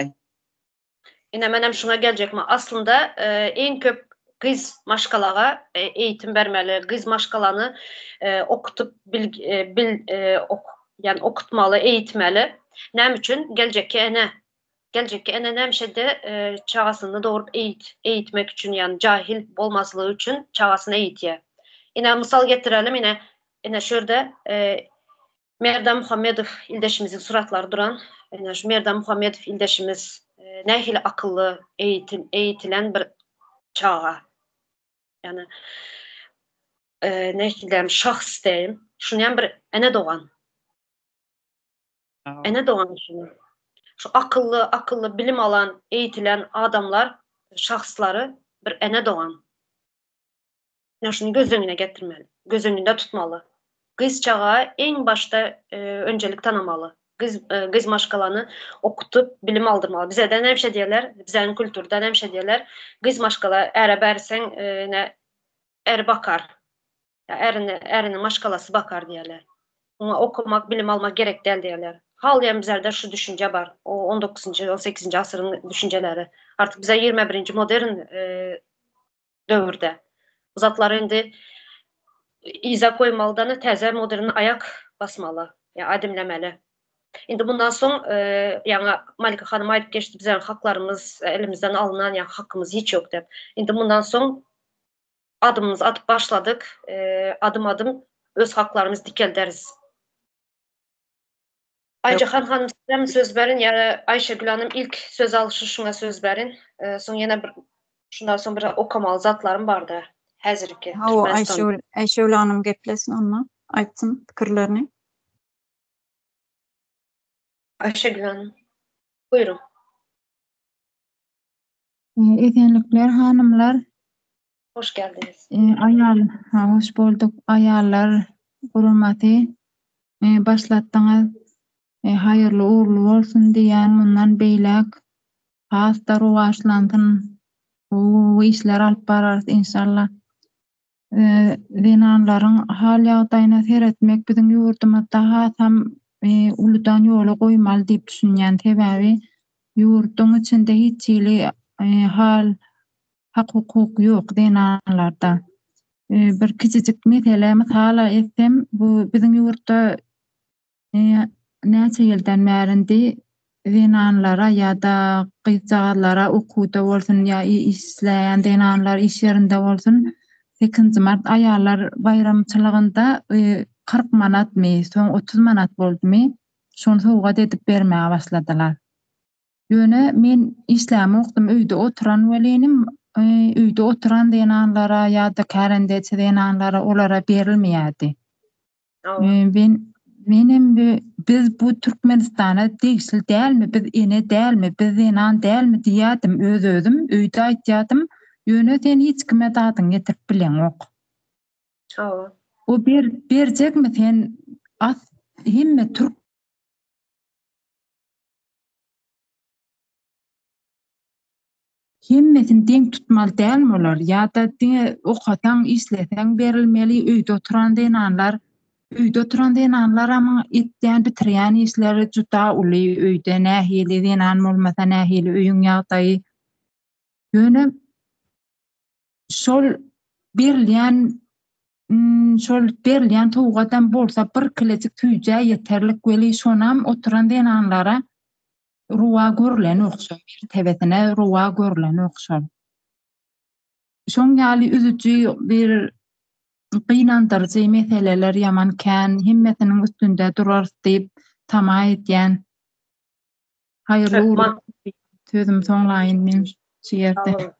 yine menem şuna gelecek mi? Aslında en köp kız maşkalağa eğitim vermeli. Kız maşkalanı okutup yani okutmalı, eğitmeli. Ne için? Gelecek ki ene nemşede çağasını doğurup eğitmek için yani cahil olmazlığı için çağasını eğitiye. Yine misal getirelim yine şurada Merdan Muhammedov ildeşimizin suratları duran yine şu Merdan Muhammedov ildeşimiz nehil akıllı eğitilen bir çağa. Yani nehilem şahs deyim. Şunu yani bir ene doğan. Ene doğan şunu. Şu akıllı bilim alan, eğitilen adamlar, şahsları bir ene doğan. Yani şunu göz önüne getirmeli. Göz önünde tutmalı. Kız çağı en başta öncelik tanımalı. Kız maşkalanı okutup bilim aldırmalı. Bize de ne bir şey diyorlar, bizden kültürde ne bir şey diyorlar. Kız maşkala ere bersen er bakar. Ya erinin maşkalası bakar diyorlar. Ona okumak, bilim almak gerek değil diyorlar. Halen bizlerde şu düşünce var. O 19. 18. asırın düşünceleri. Artık bize 21. modern dövrde. Uzatlar indi iza koymalıdan təzə modern ayak basmalı, yani adimlemeli. Şimdi bundan sonra yani Malika Hanım ayıp geçti, bizim haklarımız elimizden alınan, yani hakkımız hiç yok deyip. Şimdi bundan sonra adımımızı atıp başladık. Adım adım öz haklarımızı dikelderiz. Aycahan Hanım size mi söz verin, ya Ayşegül Hanım ilk söz alışı şuna söz verin. Son yine şundan sonra bir okamalı zatlarım vardı. Hazırki. Ha o Ayşegül Hanım geplesin onunla. Aytsın fikirlerini. Ayşegül Hanım. Buyurun. Esenlikler hanımlar, Hoş geldiniz. hoş bulduk. Ayarlar hurmaty başlatdyňyz. Hayırlı uğurlu bolsun diýen mundan beýlek hasta ruwaşlantyn bu işler alyp bararys inşallah. Dinanlaryň hal ýagdaýyna seretmek biziň ýurdumyzda hasam uludan ýola goýmaly diýip düşünýän sebäbi ýurdun içinde hiç ýyly hal hak hukuk ýok dinanlarda. Bir kiçijik mesele hala etsem, bu biziň ýurtda näçe ýyldan bärindi dinanlara ýa-da gyzagalara okuwda bolsun ýa işleýän dinanlar iş ýerinde bolsun 8 mart aýallar bayramçylygynda 40 manatmy, soň 30 manat boldumy, şonu sowgat edip bermäge başladylar. Ýöne men islämi okdum, öýde oturan welenim, öýde oturan dinanlara ýa-da kärendeçi dinanlara olara berilmeýärdi. Menem biz bu Türkmenistana degişli dälmi, biz ene dälmi, biz dinan dälmi diýädim özüm, öýde aýtýardym. Ýöne sen hiç kime dadyň getirip bilen ok. O berjekmi sen himme Türk himmetin deň tutmaly dälmi olar? Ýa-da okasaň, işleseň berilmeli, öýde oturan dinanlar ama etýän bitirýän işleri juda uly, öýde nähili dinan bolmasa nähili öýüň ýagdaýy. Ýöne şol berilýän towgadan bolsa bir kilecik tüýje ýeterlik weli şonam oturan dinanlara ruwa görülen okşar, tebetine ruwa görülen okşar. Şoň ýaly üzüjü bir gynandyrjy meseleler ýaman kän, himmetiniň üstünde durar diýip tama etýän. Haýyrly uğurlu sözüm soňlaýyn men şu ýerde.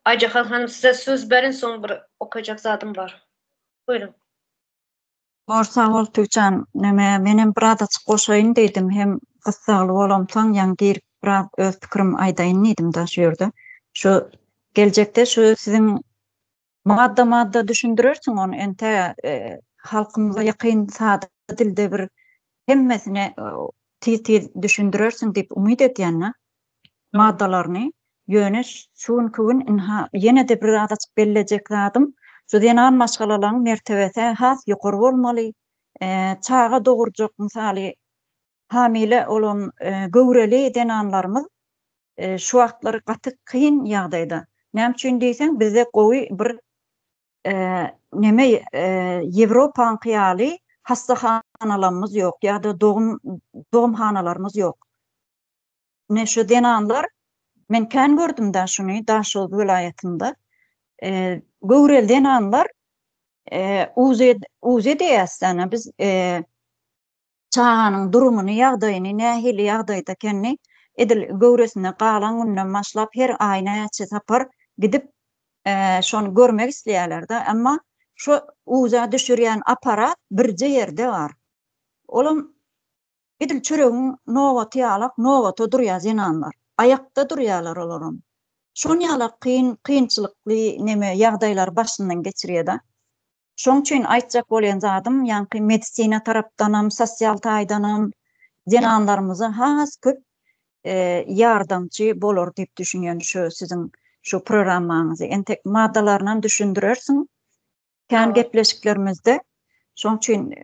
Aycahan Hanım size söz verin, son bir okuyacak zatım var. Buyurun. Borsa bol Tüçan, menem bir adaçyk goşaýyn diýdim, hem gysgaly bolamsaň ýa gir biraz öz pikirim aýdaýyn diýdim da şu ýerde. Şu geljekde şu siziň madda düşündürersiň onu ente halkymyza ýakyn sady dilde bir hemmesine tiz düşündürersiň diýip umyt etýän maddalaryny. Ýöne şuň kügün ýene de bir adaçyk belleje zadym. Şu dinan maşgalalaryň mertebesi has ýokary bolmaly. Çağa dogurjak misaly hamile olan göwreli dinanlarymyz şu wagtlary gaty kyn ýagdaýda. Näme üçin diýsen bizde gowy bir Ýewropaň kyýaly hastahanalarymyz ýok ýa-da dogumhanalarymyz ýok. Ne şu dinanlar men kän gördüm da şuny Daşol vilayetinde. Göwrel dinanlar uze diýäsden biz çağanyň durumuny ýagdaýyny nähili ýagdaýda kenni edil göwresine galan günden başlap her aýna tapar gidip şonu görmek isleýärler de, amma şu uza düşürýän aparat birje ýerde bar. Olam edil çöregiň nowaty ýalak, nowata durýar dinanlar. Ayakta durýarlar olaram. Şon ýaly kynçylykly ýagdaýlar başyndan geçirýär da. Şoň üçin aýtjak bolan zadym, ýani medisina tarapdanam, sosial taýdanam dinanlarymyza has köp ýardamçy bolar diýip düşünýän şu siziň şu programmaňyzy entek maddalaryndan düşündürersiň. Kän gepleşiklerimizde şoň üçin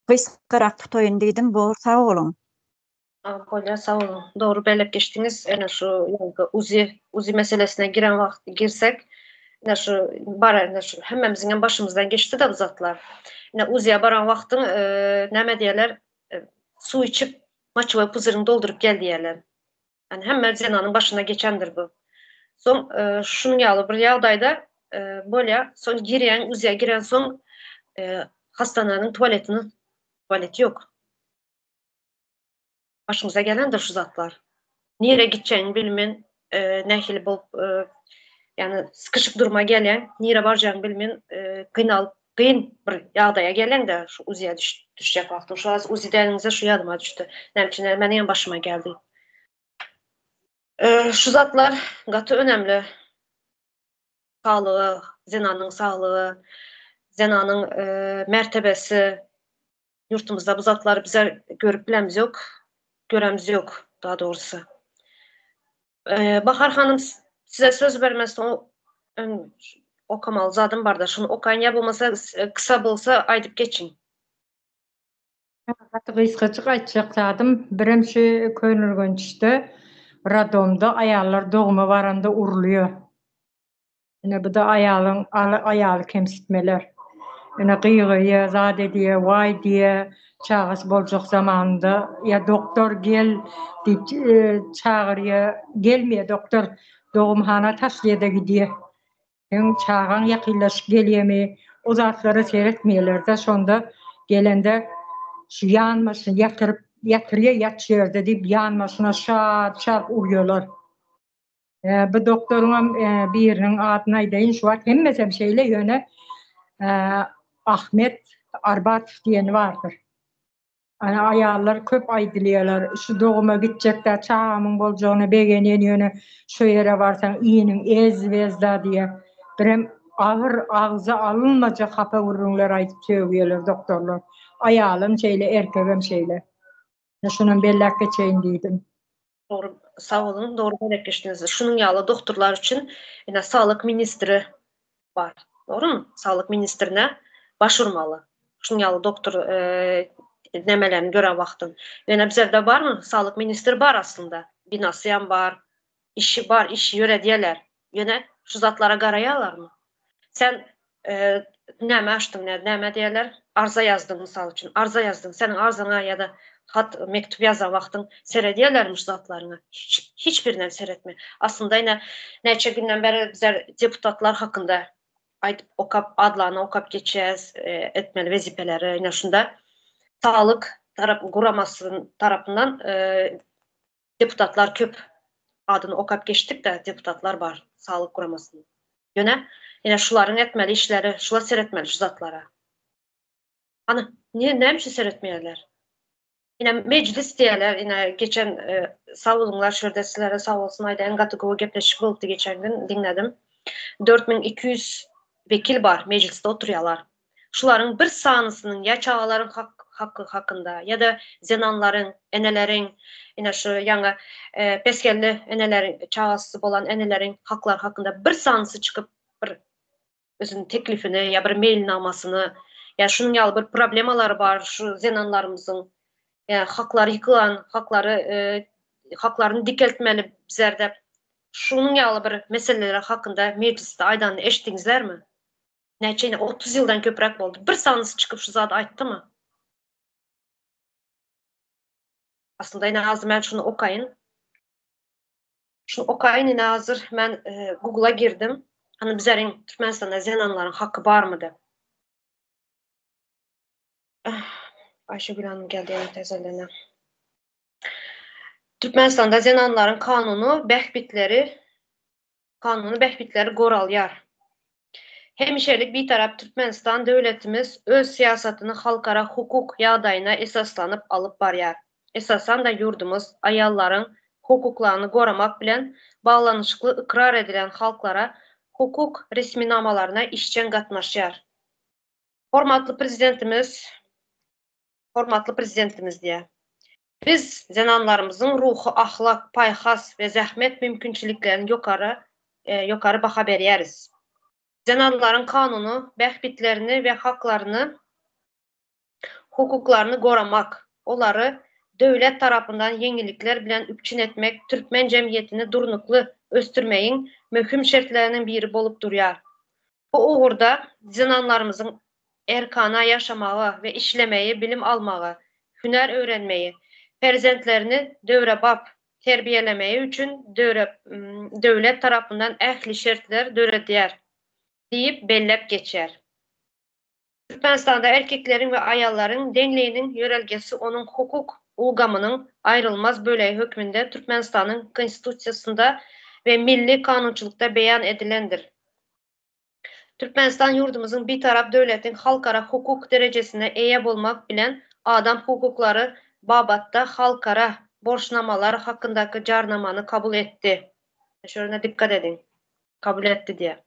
gysgarak tutaýyn diýdim, bol sag bolun. Kolya sağ olun. Doğru belirtmiştiniz. Yani şu uzi meselesine girsek Hemmemizin başımızdan geçti de bu zatlar. Uzi'ye baran vaktin ne diyorlar? Su içip maçı ve pızırını doldurup gel diyorlar. Yani hemen zenanın başına geçendir bu. Son şunun yalı bir yağdayda böyle son Uzi'ye giren son hastanenin tuvaleti yok. Başımıza gelendir şu zatlar. Nereye gideceğini bilmeyin, nehil bulup yani sıkışıp durma gelen, nereye varacağını bilmeyin, kıyın bir yağdaya gelen de şu Uzi'ye düşecek vaktim. Şu az Uzi'deninize şu yadıma düştü. Nemçine benim başıma geldi. Şu zatlar katı önemli. Sağlığı, zenanın sağlığı, zenanın mertebesi, yurtumuzda bu zatları bize görüp bilemiz yok, göremiz yok daha doğrusu. Bahar Hanım size söz vermezsen okamalı zadım var da şunu okuyun ya bulmasa kısa bulsa aydıp geçin. Kıskacık aytacak zadım. Biremşi könülgön işte radomda ayarlar doğuma varanda uruluyor. Yine bu da ayalı kemsitmeler. Yine kıyıya, zade diye, vay diye çağız bolacak zamanında ya doktor gel deyip çağır ya gelmiyor doktor doğumhana taşlıya da gidiyor. Yani çağın yakınlaşıp geliyemi o zatları seyretmiyorlar da sonda gelende şu yanmasını yatırıyor yatıyor deyip yanmasına şart uyuyorlar. Bu doktorun birinin adına deyin şu var. Hemmesem şeyle yöne Ahmet Arbat diyeni vardır. Yani ayarlar köp aydılıyorlar. Şu doğuma gidecekler çağımın bolacağını beğenen yöne şu yere varsan iyinin vezda diye. Birem ağır ağza alınmaca hapa vururlar ayıp söylüyorlar doktorlar. Ayağım şeyle erkeğim şeyle. Şunun bellak geçeyim dedim. Doğru, sağ olun, doğru bellak geçtiniz. Şunun yağlı doktorlar için yine sağlık ministri var. Doğru mu? Sağlık ministrine başvurmalı. Şunun yağlı doktor nemelerini gören vaktin. Yani bizde var mı? Sağlık ministri var aslında. Binası yan var. İşi var. İşi yöre diyeler. Yine şu zatlara garayalar mı? Sen neme açtın, neme diyeler. Arza yazdın misal için. Arza yazdın. Senin arzana ya da mektup yazan vaktin seyrediyorlarmış zatlarına. Hiçbirinden seyretme. Aslında yine neçe günden beri bizler deputatlar hakkında adlarına okap geçeceğiz etmeli vazifeleri yine şunda sağlık kuramasının tarafından deputatlar köp adını okap geçtik de deputatlar var sağlık kuramasının. Yine şuların etmeli işleri, şular seyretmeli şu zatlara. Ana, niye neymiş seyretmeyeler? Yine meclis diyeler, yine geçen sağ olunlar şördesislere sağ olsun ayda en katı kovu gepleşik oldu geçen gün dinledim. 4200 vekil var mecliste oturuyorlar. Şuların bir sanısının ya çağaların hakkı hakkında ya da zenanların, enelerin, yine şu yani peskelli enelerin, çağası olan enelerin haklar hakkında bir sanısı çıkıp bir özünün teklifini ya bir mailnamasını ya şunun yalı bir problemaları var şu zenanlarımızın yani hakları yıkılan, haklarını dikeltmeli bizlerde şunun yalı bir meseleler hakkında mecliste aydan eşittiğinizler mi? Neçeyine 30 yıldan köprek oldu. Bir sanısı çıkıp şu zat ayttı mı? Aslında yine hazır ben şunu okuyayım. Şunu okuyayım yine hazır. Ben Google'a girdim. Hani bizlerin Türkmenistan'da zenanların hakkı var mıydı? Ayşegül Hanım geldi yani tezellerine. Türkmenistan'da zenanların kanunu behbitleri koralyar. Hemşerik bir taraf Türkmenistan devletimiz öz siyasetini halkara hukuk yağdayına esaslanıp alıp baryar. Esasan da yurdumuz ayalların hukuklarını korumak bilen bağlanışıklı ikrar edilen halklara hukuk resminamalarına işçen katmaşyar. Hormatlı prezidentimiz diye. Biz zenanlarımızın ruhu, ahlak, payhas ve zahmet mümkünçiliklerini yukarı baha beriyeriz. Zenanların kanunu, behbitlerini ve haklarını, hukuklarını korumak, onları devlet tarafından yenilikler bilen üpçün etmek, Türkmen cemiyetini durnuklu östürmeyin mühim şartlarının biri bolup duruyor. Bu uğurda zinanlarımızın erkana yaşamağı ve işlemeyi, bilim almağı, hüner öğrenmeyi, perzentlerini döwrebap terbiyelemeyi üçün döwlet tarapyndan ähli şertler döredýär diýip bellep geçer. Türkmenistanda erkeklerin ve ayalların deňliğinin yörelgesi onun hukuk ulgamının ayrılmaz böleği hükmünde Türkmenistan'ın konstitusiyasında ve milli kanunçulukta beyan edilendir. Türkmenistan yurdumuzun bir taraf devletin halkara hukuk derecesine eýe bolmak bilen adam hukukları babatda halkara borçnamalar hakkındaki jarnamanı kabul etti. Şöyle dikkat edin. Kabul etti diye.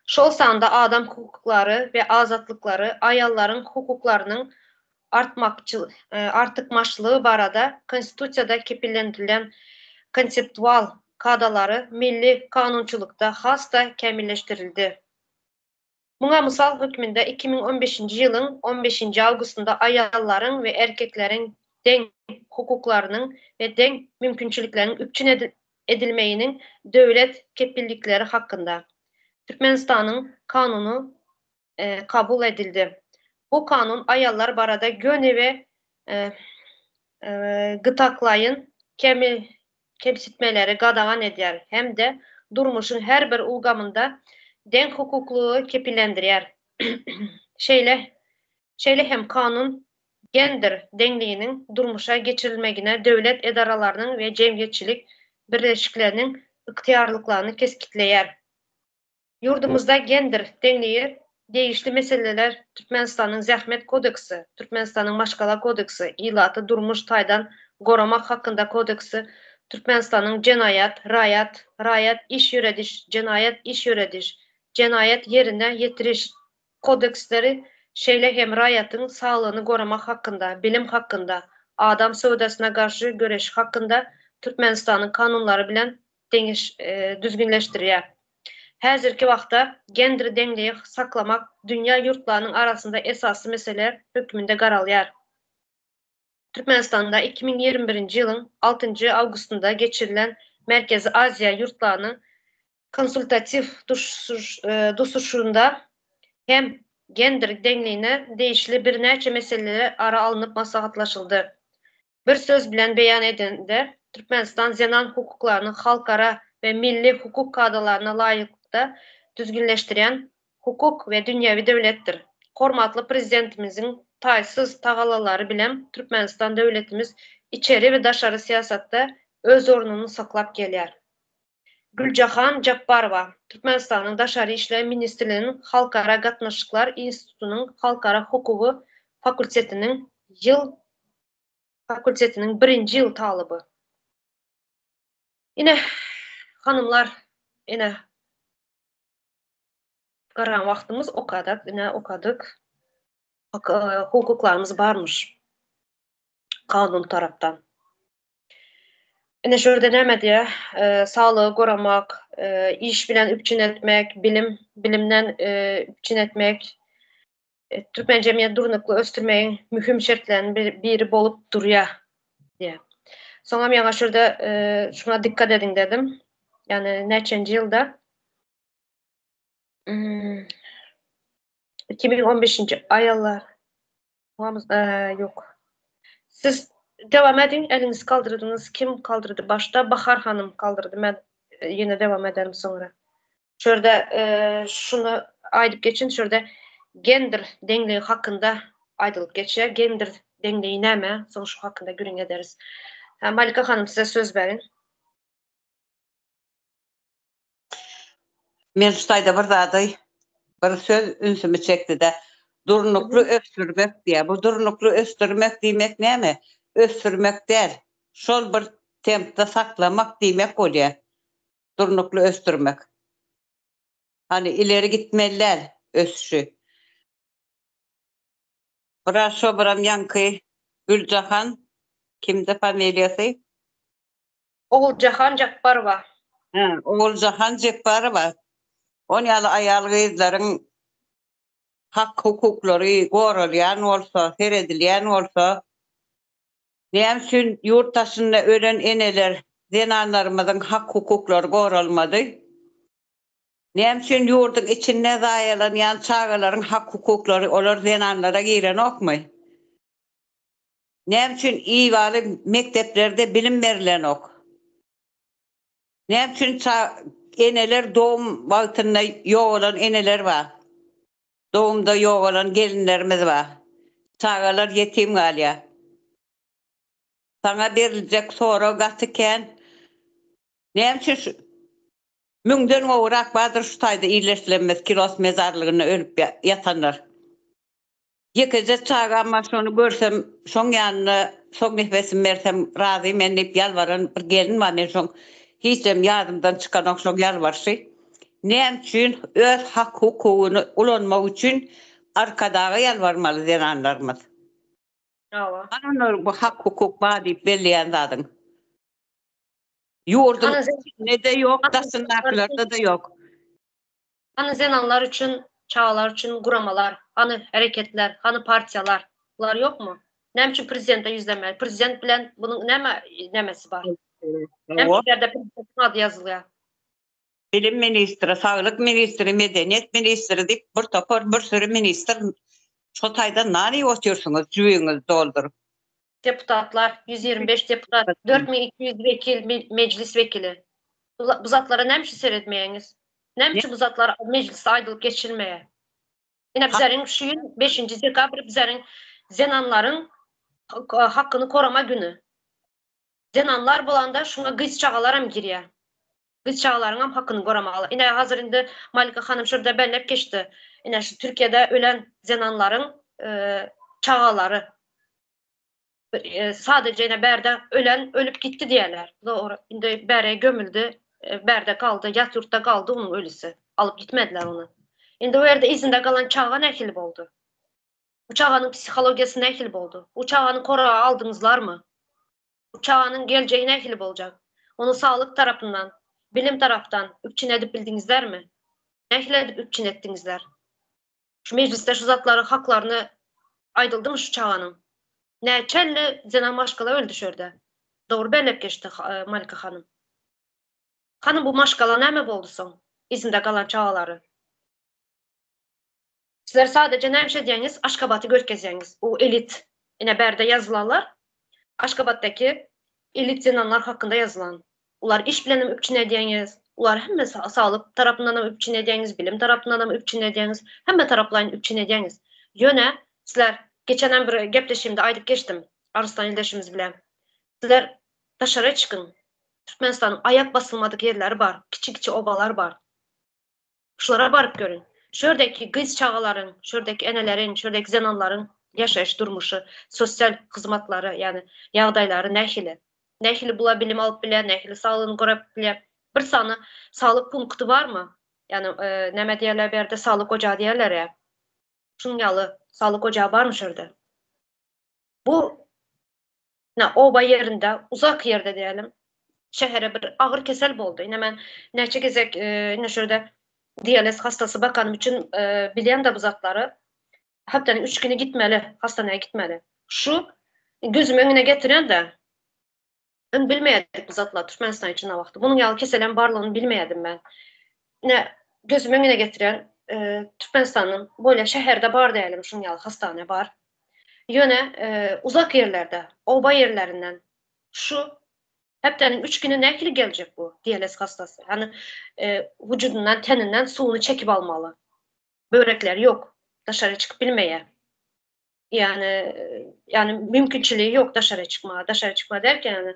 Şol sanda adam hukukları ve azatlıkları ayalların hukuklarının artykmaçlygy barada konstitusiyada kepillendirilen konseptual kadaları milli kanunçulukta hasta kemilleştirildi. Buna misal hükmünde 2015. yılın 15. Ağustos'unda ayalların ve erkeklerin denk hukuklarının ve denk mümkünçülüklerinin üpçün edilmeyinin devlet kepillikleri hakkında Türkmenistan'ın kanunu kabul edildi. Bu kanun ayallar barada göni ve gıtaklayın kemsitmeleri gadagan edýär hem de durmuşun her bir ulgamında denk hukukluğu kepillendirýär. Şeýle hem kanun gender deňliğinin durmuşa geçirilmegine döwlet edaralarynyň we jemgyýetçilik birleşikleriniň yktyarlyklaryny keskitleýär. Yurdumuzda gender deňliği değişli meseleler Türkmenistan'ın Zähmet kodeksi, Türkmenistan'ın Maşgala kodeksi, ilatı durmuş taydan goramak hakkında kodeksi, Türkmenistan'ın rayat iş yörediş, cenayet iş yörediş, cenayet yerine yetiriş kodeksleri şeýle hem rayatın sağlığını goramak hakkında, bilim hakkında, adam sövdesine karşı göreş hakkında Türkmenistan'ın kanunları bilen düzgünleştirýär. Häzirki wagtda gender deňliği saklamak dünya yurtlarynyň arasında esasy meseleler hükmünde garalýar. Türkmenistan'da 2021. yılın 6. Ağustos'unda geçirilen Merkezi Azya yurtlaryny konsultatif dusuşunda hem gender deňliğine değişli bir näçe meseleler ara alınıp maslahatlaşyldy. Bir söz bilen beyan edende Türkmenistan zenan hukuklaryny halkara ve milli hukuk kadalarına layıkta düzgünleştiren hukuk ve dünyevi devlettir. Hormatly prezidentimizin taýsız tagalary bilen Türkmenistan devletimiz içeri ve daşary siyasatda öz ornuny saklap gelýär. Güljahan Jabbarova, Türkmenistan'ın Daşary işler ministrliginiň Halkara gatnaşyklar institutunyň halkara hukugu fakultetiniň 1-nji ýyl talyby. Ine hanımlar, ine garan wagtymyz okadyk. Hukuklarımız barmış. Kanun tarapdan. Ine şöyle näme diýär? Sağlygy goramak, iş bilen üpçün etmek, bilimden üpçün etmek, Türkmen jemgyýet durnukly östürmegiň mühim şertlerinden biri bolup durýar diýär. Soňra men şurada şuna dikkat edin dedim. Yani neçenci yılda 2015. ayallar yok. Siz devam edin. Elinizi kaldırdınız. Kim kaldırdı başta? Bahar Hanım kaldırdı. Ben yine devam ederim sonra. Şurada şunu aydıp geçin. Şurada gender deňliği hakkında aýdylyp geçer. Gender deňliği näme? Soň şu hakkında görün ederiz. Malika Hanım size söz verin. Men şutaýda bir zady bir söz ünsümi çekdi de durnuklu östürmek diye. Bu durnuklu östürmek diýmek näme? Östürmek däl. Şol bir tempde saklamak diýmek bolýar. Durnuklu östürmek. Hani ileri gitmeliler ösüşü. Biram Yankı Güljahan kimde familiýasy? Oğuljahan Jabbarova. Oğuljahan Jabbarova. On ýaly aýal gyzlaryň hak hukuklary goralýan bolsa, seredilýän bolsa, näme üçin ýurtdaşynda ölen eneler, zenanlarymyzyň hak hukuklary goralmady? Näme yurdun içinde dayalan yan çağaların hak hukukları olar zenanlara giren okmy? Näme üçin iýaly mekteplerde bilim berilen ok? Näme üçin eneler doğum wagtynda ýok olan eneler bar? Doğumda ýok olan gelinlerimiz bar. Çağalar yetim galýar. Sana beriljek sonra gatyken näme üçin müňden gowrak badyr şu taýda iýleşdirilmez kilos mezarlygyna ölüp ýatanlar. Ýekece çağama şonu görsem, şoň ýanyna şoň nefesim bersem razy men diýip ýalbaran bir gelin bar, men şoň hiçem ýadymdan çykan okşoň ýalbarşy. Näme üçin öz hak hukugyny ulanmak üçin arkadagy ýalbarmaly zenanlarymyz. Bravo. Anlar bu hak hukuk bar diýip belleýän zadyň. Yurdun ne de yok, dasındakilarda da yok. Hani zenanlar için, çağlar için guramalar, hani hareketler, hani partiyalar, bunlar yok mu? Näme üçin prezidente yüzlemeli? Prezident bilen bunun nemesi var? Näme üçin yerde prezidentin adı yazılıyor? Bilim ministri, sağlık ministri, medeniyet ministri diýip bir topar bir sürü minister şu taýda nani otursunuz, jüýüňiz doldurup. Deputatlar, 125 deputat, 4200 vekil, meclis vekili. Bu zatlara näme üçin seyretmeýäňiz? Näme üçin bu zatlar mecliste aýdylyp geçirmeýär? Ine bizlerin şu 5. dekabr bizlerin zenanların hakkını koruma günü. Zenanlar bolanda şuna gyz çağalaram girýär. Gyz çağalaryň hakkını koramaly. Ine hazır indi Malika hanım şurada bellep geçti. Ine şu Türkiýede ölen zenanların çağalary sadece ine berde ölen ölüp gitti diýerler. Doğru. Indi bere gömüldü, berde kaldı, yat yurtta kaldı onun ölüsü. Alıp gitmediler onu. Indi o yerde izinde kalan çağa nähil boldu? Bu çağanın psikolojisi nähil boldu? Bu çağanı koruğa aldınızlar mı? Bu çağanın geleceği nähil boljak? Onu sağlık tarafından, bilim taraftan üpçün edip bildinizler mi? Nähil edip üpçün ettiňizler? Şu mecliste şu zatları haklarını aýdyldy mı şu çağanın? Näçelli zenan maşgala öldü şörde. Doğru bellep geçti Malika hanım. Hanım bu maşgala näme boldu soň? İzinde kalan çağalary. Sizler sadece näme diýäňiz? Aşgabatı görkezýäňiz. O elit, ine berde yazılanlar, Aşgabatdaki elit zenanlar hakkında yazılan. Ular iş bilenim üpçün edýäňiz. Ular hemme sağlık tarapyndan üpçün edýäňiz, bilim tarapyndan üpçün edýäňiz, hemme taraplaryň üpçün edýäňiz. Ýöne sizler geçenen bir gepleşimde aýdyp geçtim Arystan ildeşimiz bilen. Sizler daşara çykyn. Türkmenistan'ın ayak basılmadık yerleri var. Kiçik obalar var. Şulara barıp görün. Şördeki gyz çağaların, şördeki enelerin, şördeki zenanların yaşayış durmuşu, sosyal hizmetlari, yani ýagdaýlary nähili. Nähili bula bilim alıp bile, nähili sağlığını görüp bile. Bir sanı sağlık punktu var mı? Yani näme diýerler berde sağlık ocağı diýerler ya. Şunun ýaly sağlık ocağı var mı şurada? Bu oba yerinde, uzak yerde diyelim. Şehere bir ağır kesel boldu. Yine men neçe gezek yine şurada diyaliz hastası bakanım için bilen de bu zatları haftanın 3 günü gitmeli, hastaneye gitmeli. Şu gözüm önüne getiren de ön bilmeyedik bu zatlar Türkmenistan için ne vakti. Bunun yalı keselen barlığını bilmeyedim ben. Yine gözüm önüne getiren Türkmenistan'ın böyle şehirde bar diyelim, şunun yalı hastane bar. Yine uzak yerlerde, oba yerlerinden şu hepten 3 günü nähili gelecek bu diyaliz hastası. Yani vücudundan, teninden suunu çekip almalı. Börekler yok. Dışarı çıkıp bilmeye. Yani mümkünçiliği yok dışarı çıkma. Dışarı çıkma derken yani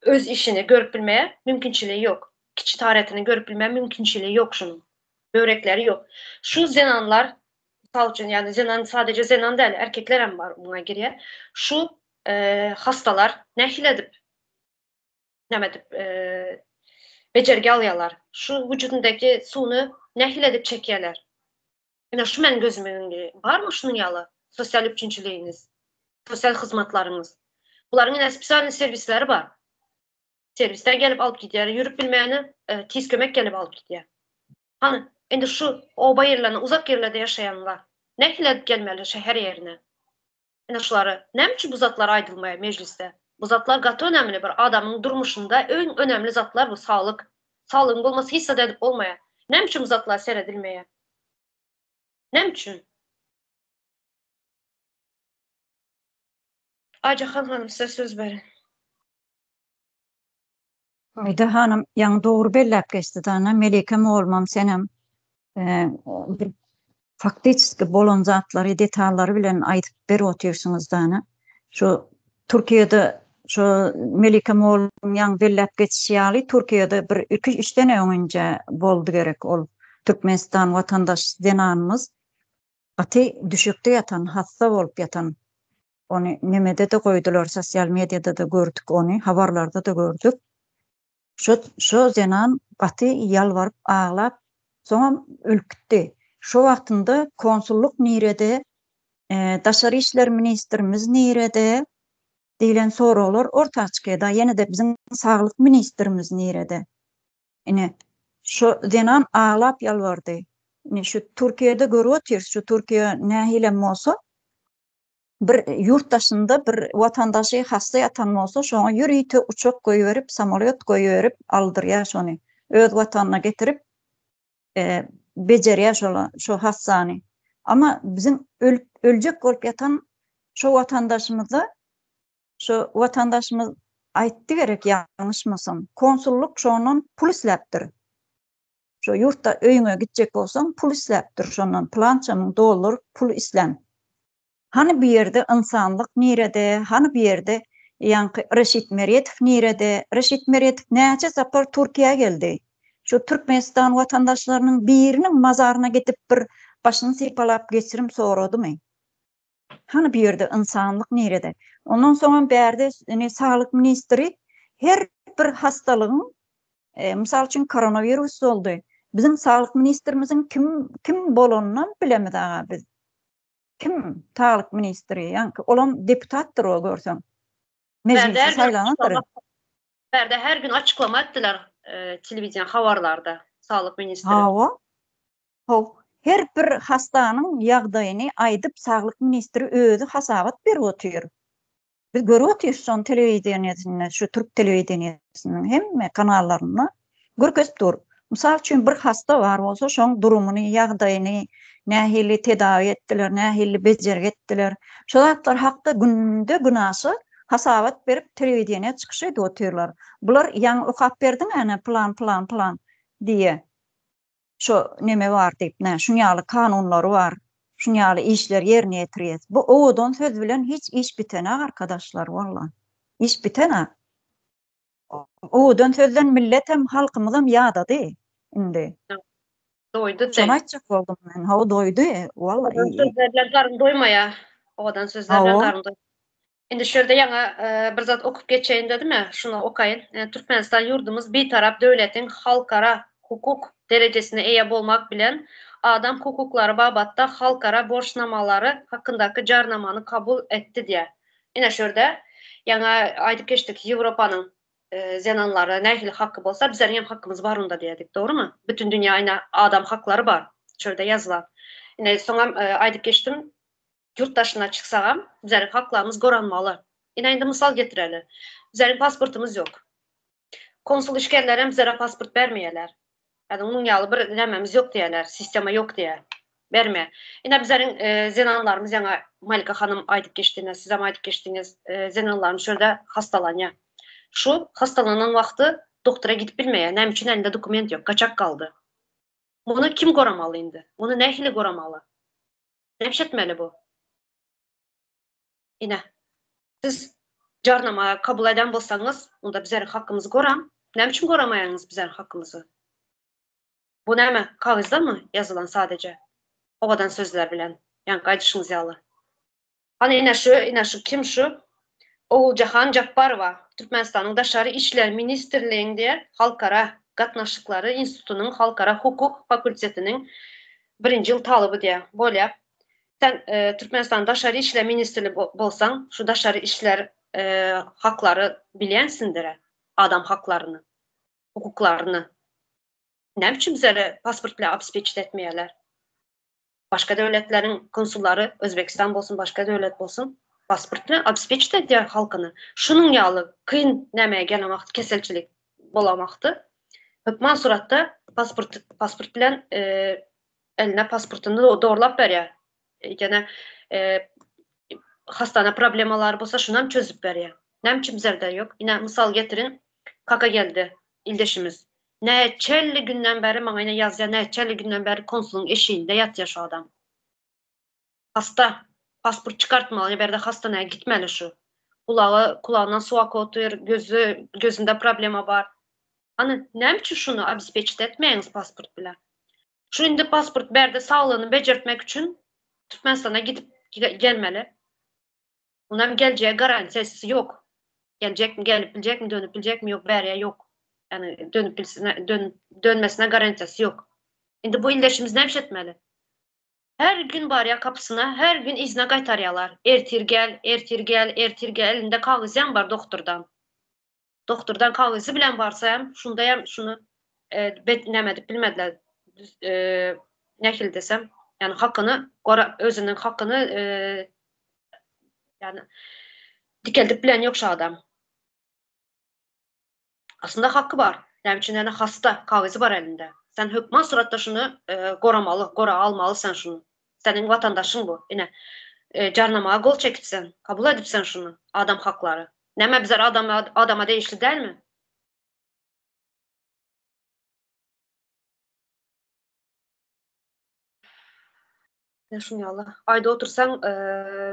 öz işini görüp bilmeye mümkünçiliği yok. Kiçi taharetini görüp bilmeye mümkünçiliği yok şunun. Börekleri yok. Şu zenanlar, yani zenan sadece zenan değil, erkekler hem var buna giriyor. Şu hastalar nähil edip becerge alýarlar. Şu vücudundaki suunu nähil edip çekýärler. Ene şu men gözüme önünde var mı şunun ýaly? Sosial üçinçiliğiniz, sosial hyzmatlaryňyz. Bularyň ene spesial servisleri var. Servisler gelip alıp gidýär, ýürüp bilmeyeni tiz kömek gelip alıp gidýär. Hani ende şu oba yerlerine, uzak yerlerde yaşayanlar nähil edip gelmeli şehir yerine. Ene şulary näme üçin bu zatlar aýdylmaýar mecliste? Bu zatlar gaty önemli bir adamın durmuşunda en önemli zatlar bu sağlık. Sağlığın bolması hiç edip olmaya. Ne için uzatlar seyredilmeye? Ne için? Acahan Hanım size söz verin. Ayda hanım yan doğru bellep geçti dana Melike mi olmam senem bir faktiski bolon zatları detalları bilen aytıp beri otursunuz dana. Şu Türkiye'de şu Melike mi olmam yan bellep geçişiyali Türkiye'de bir 2-3 tane önce boldu gerek ol. Türkmenistan vatandaş denanımız ati düşükte yatan, hasta olup yatan. Onu nemede de koydular, sosyal medyada da gördük onu, haberlerde de gördük. Şu zenan ati yalvarıp ağlap, sonra ülküttü. Şu vaktinde konsulluk nirede, Daşarı İşler Ministerimiz nirede, deyilen sorular orta çıkıydı. Yine de bizim sağlık ministerimiz nirede. Yani şu zenan ağlap yalvardı. Yani şu Türkiye'de görüyoruz, şu Türkiye nehilem olsa, bir yurttaşında bir vatandaşı hasta yatan olsa şoňa ýürüýte uçak goýuberip, samolyot goýuberip aldyrýar şonu. Öz watanyna getirip bejerýär şo hastany. Ama bizim öljek bolup yatan şo watandaşymyza şo watandaşymyz aýtdy gerek ýalňyşmasam, konsulluk şonun pul isläpdir. Şo ýurtda öýüňe gitjek bolsaň pul isläpdir şondan plança $1000 pul islen. Hani bir yerde insanlık nirede, hani bir yerde yankı Reşit Meretov nirede, Reşit Meretov näçe zapar Türkiye'ye geldi. Şu Türkmenistan vatandaşlarının birinin mazarına gidip bir başını sirpalap geçirim soradı mı? Hani bir yerde insanlık nirede. Ondan sonra bir yerde sağlık ministri her bir hastalığın, misal için koronavirüs oldu. Bizim sağlık ministerimizin kim bolonundan bilemedi ağa biz. Kim? Sağlık ministri. Yani olan deputattır o görsen. Meclise saylanandır. Her gün açıklama ettiler televizyon haberlerde sağlık ministri. Her bir hastanın ýagdaýyny aýdyp sağlık ministri özü hasabat berip otyr. Biz görüp otyryş son telewizionyasynda, şu Türk telewizionyasynın hemme kanallaryna görkezip dur. Misal üçin bir hasta bar bolsa, şoň durumuny, ýagdaýyny nähili tedawi etdiler, nähili bejerip etdiler. Şolatlar hakda günde günasy hasabat berip telewizionyna çykyş edip otyrlar. Bular ýa okap berdiň ana plan diye. Şu neme var deyip, şunyalı kanunları var, şunyalı işler yerine getiriyor. Bu oğudan söz bilen hiç iş bitene arkadaşlar vallahi. İş bitene. Oğudan sözden milletem halkımızam yağda değil. Indi. Doydu değil. Şuna açacak oldum ben. Ha doydu vallahi. Oğudan sözlerler karın doymaya. Oğudan sözlerler karın doymaya. Şimdi şöyle yana bir zat okup geçeyim dedim ya, şunu okuyun. Türkmenistan yurdumuz bir taraf devletin halkara hukuk derecesine eýe bolmak bilen adam hukukları babatda halkara borçnamaları hakkındaki jarnamany kabul etdi diye. Ine şöyle yana aýdyp geçdik Ýewropanyň zenanları nähili hakkı bolsa bizlerin hem hakkımız var onda diýedik, doğru mu? Bütün dünýäne adam hakları var. Şöyle yazılan. Ine soňa aýdyp geçdim. Yurttaşına çıksam, bizlerin haklarımız goranmalı. Ine indi misal getireli. Bizlerin pasportumuz yok. Konsul işgärlere bizlere pasport bermeýärler. Yani onun yalı bir dememiz yok diyeler, sistema yok diye. Verme. Yine bizlerin zenanlarımız, yani Malika Hanım aydıp geçtiğiniz, size aydıp geçtiğiniz zenanlarımız şöyle hastalanıyor. Şu hastalanan vakti doktora gidip bilmeye, nem için elinde dokument yok, kaçak kaldı. Bunu kim koramalı indi? Bunu ne ile koramalı? Ne etmeli bu? Yine siz jarnama kabul eden bolsanız, onda bizlerin hakkımızı koram. Ne için koramayanız bizlerin hakkımızı? Bu näme? Kagızda mı yazılan sadece? Ovadan sözler bilen. Yani gaýdyşyňyz ýaly. Hani ine şu kim şu? Oğuljahan Jabbarova, Türkmenistanyň Daşary İşler Ministrliğinde Halkara Gatnaşyklary Institutynyň Halkara Hukuk Fakultetiniň 1-nji ýyl talyby diýe. Bolýar. Sen Türkmenistan Daşary İşler Ministrliği bolsaň, şu daşary işler haklary bilýänsindir. Adam haklaryny, hukuklaryny. Ne biçim bizlere pasport bile abspecit etmeyeler? Başka devletlerin konsulları, Özbekistan bolsun, başka devlet bolsun, pasport bile abspecit ediyor halkını. Şunun ýaly kıyın nemeye gelen vakti keselçilik bolamaktı. Hükman suratda pasport bilen eline pasportunu doğrulap berýär. Gene hastane problemaları bolsa şundan çözüp berýär. Nem kim zerder yok. Yine misal getirin. Kaka geldi ildeşimiz. Neçeli günden beri bana yine yazıyor. Neçeli günden beri konsulun eşiğinde yatıyor şu adam. Hasta. Pasport çıkartmalı. Berde hastaneye gitmeli şu. Kulağından su akıtıyor. Gözünde problema var. Hani ne için şunu abispeçit etmeyiniz pasport bile. Şu indi pasport berde sağlığını becertmek için Türkmenistan'a gidip gelmeli. Bunun geleceğe garantisi yok. Gelecek mi, gelip bilecek mi, dönüp bilecek mi yok, beriye yok. Yani dönmesine garantisi yok. Şimdi bu ildeşimiz ne etmeli? Her gün bariya kapısına, her gün izne qaytaryalar. Ertir gel, elinde kağızyan var doktordan. Doktordan kağızı bilen varsa şundayam şunu betlemedik, bilmediler. Nekil desem, yani hakkını, özünün hakkını yani dikeldip bilen yok şu adam. Aslında hakkı var. Yani için yani hasta kağızı var elinde. Sen hükman suratta şunu gora almalısan şunu. Senin vatandaşın bu. Yine carnamaya gol çekipsen, kabul edipsen şunu. Adam hakları. Neme bizler adama değişli değil mi? Ne şunu yallah. Ayda otursan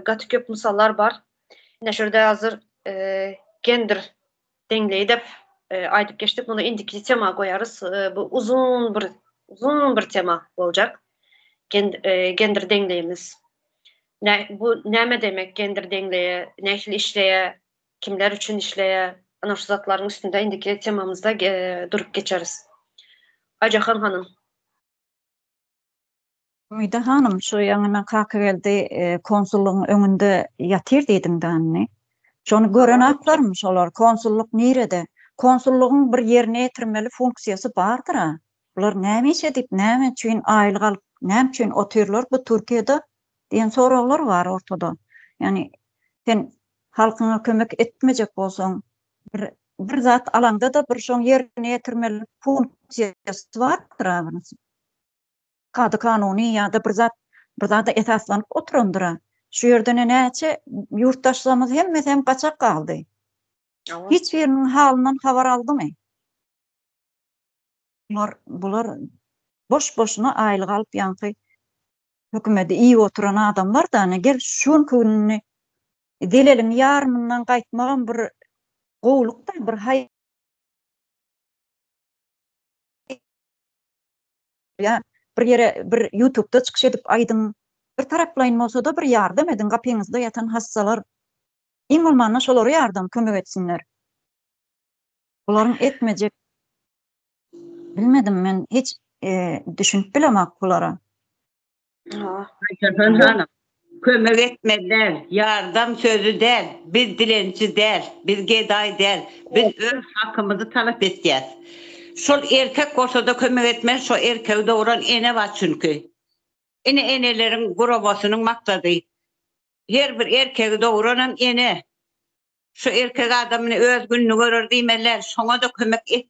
gatı köp misallar var. Yine şurada hazır gender dengleyi de aydıp geçtik. Bunu indiki tema koyarız. Bu uzun bir tema olacak. Gender dengleyimiz. Bu ne demek gender dengleye, nehl işleye, kimler için işleye, ana şu zatların üstünde indiki temamızda durup geçeriz. Acahan Hanım. Müjde hanım şu yanına kaka geldi konsulluğun önünde yatır dedim de anne. Şonu gören aklarmış olar konsulluk nerede? Konsulluğun bir yerine yetirmeli funksiyası bardır ha. Bular näme edip näme üçin aýlyk alyp näme üçin oturlar bu Türkiýede diýen soralar var ortada. Yani sen halkyna kömek etmejek bolsaň bir zat alanda da bir şoň yerine yetirmeli funksiyası bardır ha. Kady kanuny ýa-da bir zat esaslanyp oturandyra. Şu ýerde näçe ýurtdaşlarymyz hemmesem gaçak kaldy. Hiç birinin halynyň habar aldymy? Bular boş-boşuna aýlyk alyp ýanky hökümeti iyi oturan adamlar da gel şun gününi delelin ýarmyndan gaýtmagan bir gowlukda bir ya bir yere bir YouTube'da çykyş edip aýdym bir taraplayın bolsa da bir ýardam edin gapyňyzda ýatan hassalar iň bolmanda şolary ýardam kömek etsinler. Bularyň etmejek bilmedim men hiç düşünüp bilemek bulara. Acahan Hanım, kömek etmediler, yardım sözü der, biz dilenci der, biz geday der, biz öz hakkımızı talep edeceğiz. Şol erkek olsa da kömek etmez, şu erkeği doğuran ene var çünkü. Enelerin grubasının maksadı. Her bir erkeği doğuranın ene. Şu erkek adamını özgünlüğünü görür demeler, şuna da kömek et.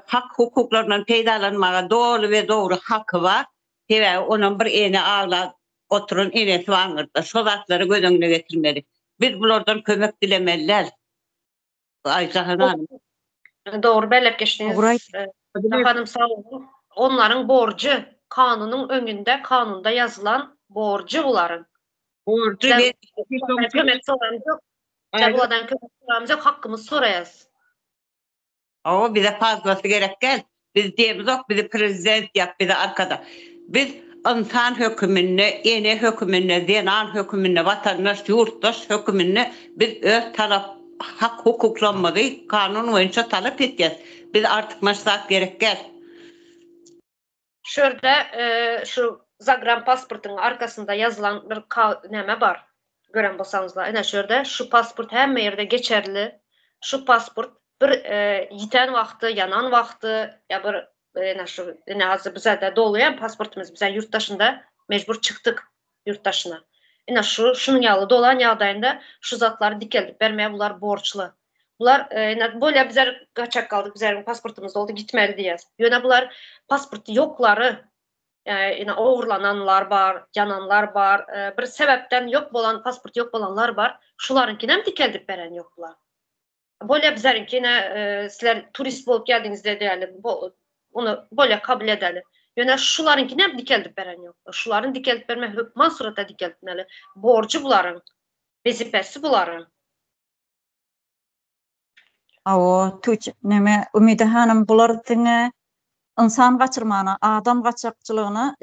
Hak hukuklarından peydalanmağa doğru ve doğru hakkı var. Heve onun bir ene ağla oturun enesi vardır. Şu zatları göz önüne getirmeli. Biz bunlardan kömek dilemeliler. Acahan Hanım. Doğru belirtip geçtiniz. Hanım sağ olun. Onların borcu kanunun önünde, kanunda yazılan borcu bunların. Borcu ve kömek soramız yok, hakkımız sorayız. O bize fazlası gerek gel. Biz diyemiz yok, bizi prezident yap, bizi arkada. Biz insan hükümünü, ene hükümünü, zenan hükümünü, vatandaş, yurttaş hükümünü biz öz talep, hak hukuklanmadı, kanun boyunca talep edeceğiz. Biz artık maşlak gerek gel. Şurada şu Zagram pasportunun arkasında yazılan bir neme var. Gören bolsaňyzlar. Ene şurada şu pasport hemme yerde geçerli. Şu pasport bir yiten wagty, yanan wagty ya bir ene hazır bize de doluyan pasportumuz bize yurttaşında mecbur çıktık yurttaşına. Ene şunun ýaly dolan ýagdaýynda şu zatları dikeldip bermeye bular borçlu. Bunlar böyle bizler kaçak kaldık, bizlerin pasportumuz oldu, gitmeli diyeyiz. Yine bunlar pasportu yokları, yine uğurlananlar var, yananlar var. Bir sebepten yok olan, pasport yok olanlar var. Şularınkine mi dikeldik beren yoklar? Böyle bizlerinkine sizler turist bolup geldiğinizde değerli, onu böyle kabul edelim. Yine şularınkine mi dikeldik beren yok? Şuların dikeldik berme hükman surata dikeltmeli. Borcu buların, vazifesi buların. O tuç neme Ümide hanım bulardyňa insan gaçyrmana, adam gaçakçylygyna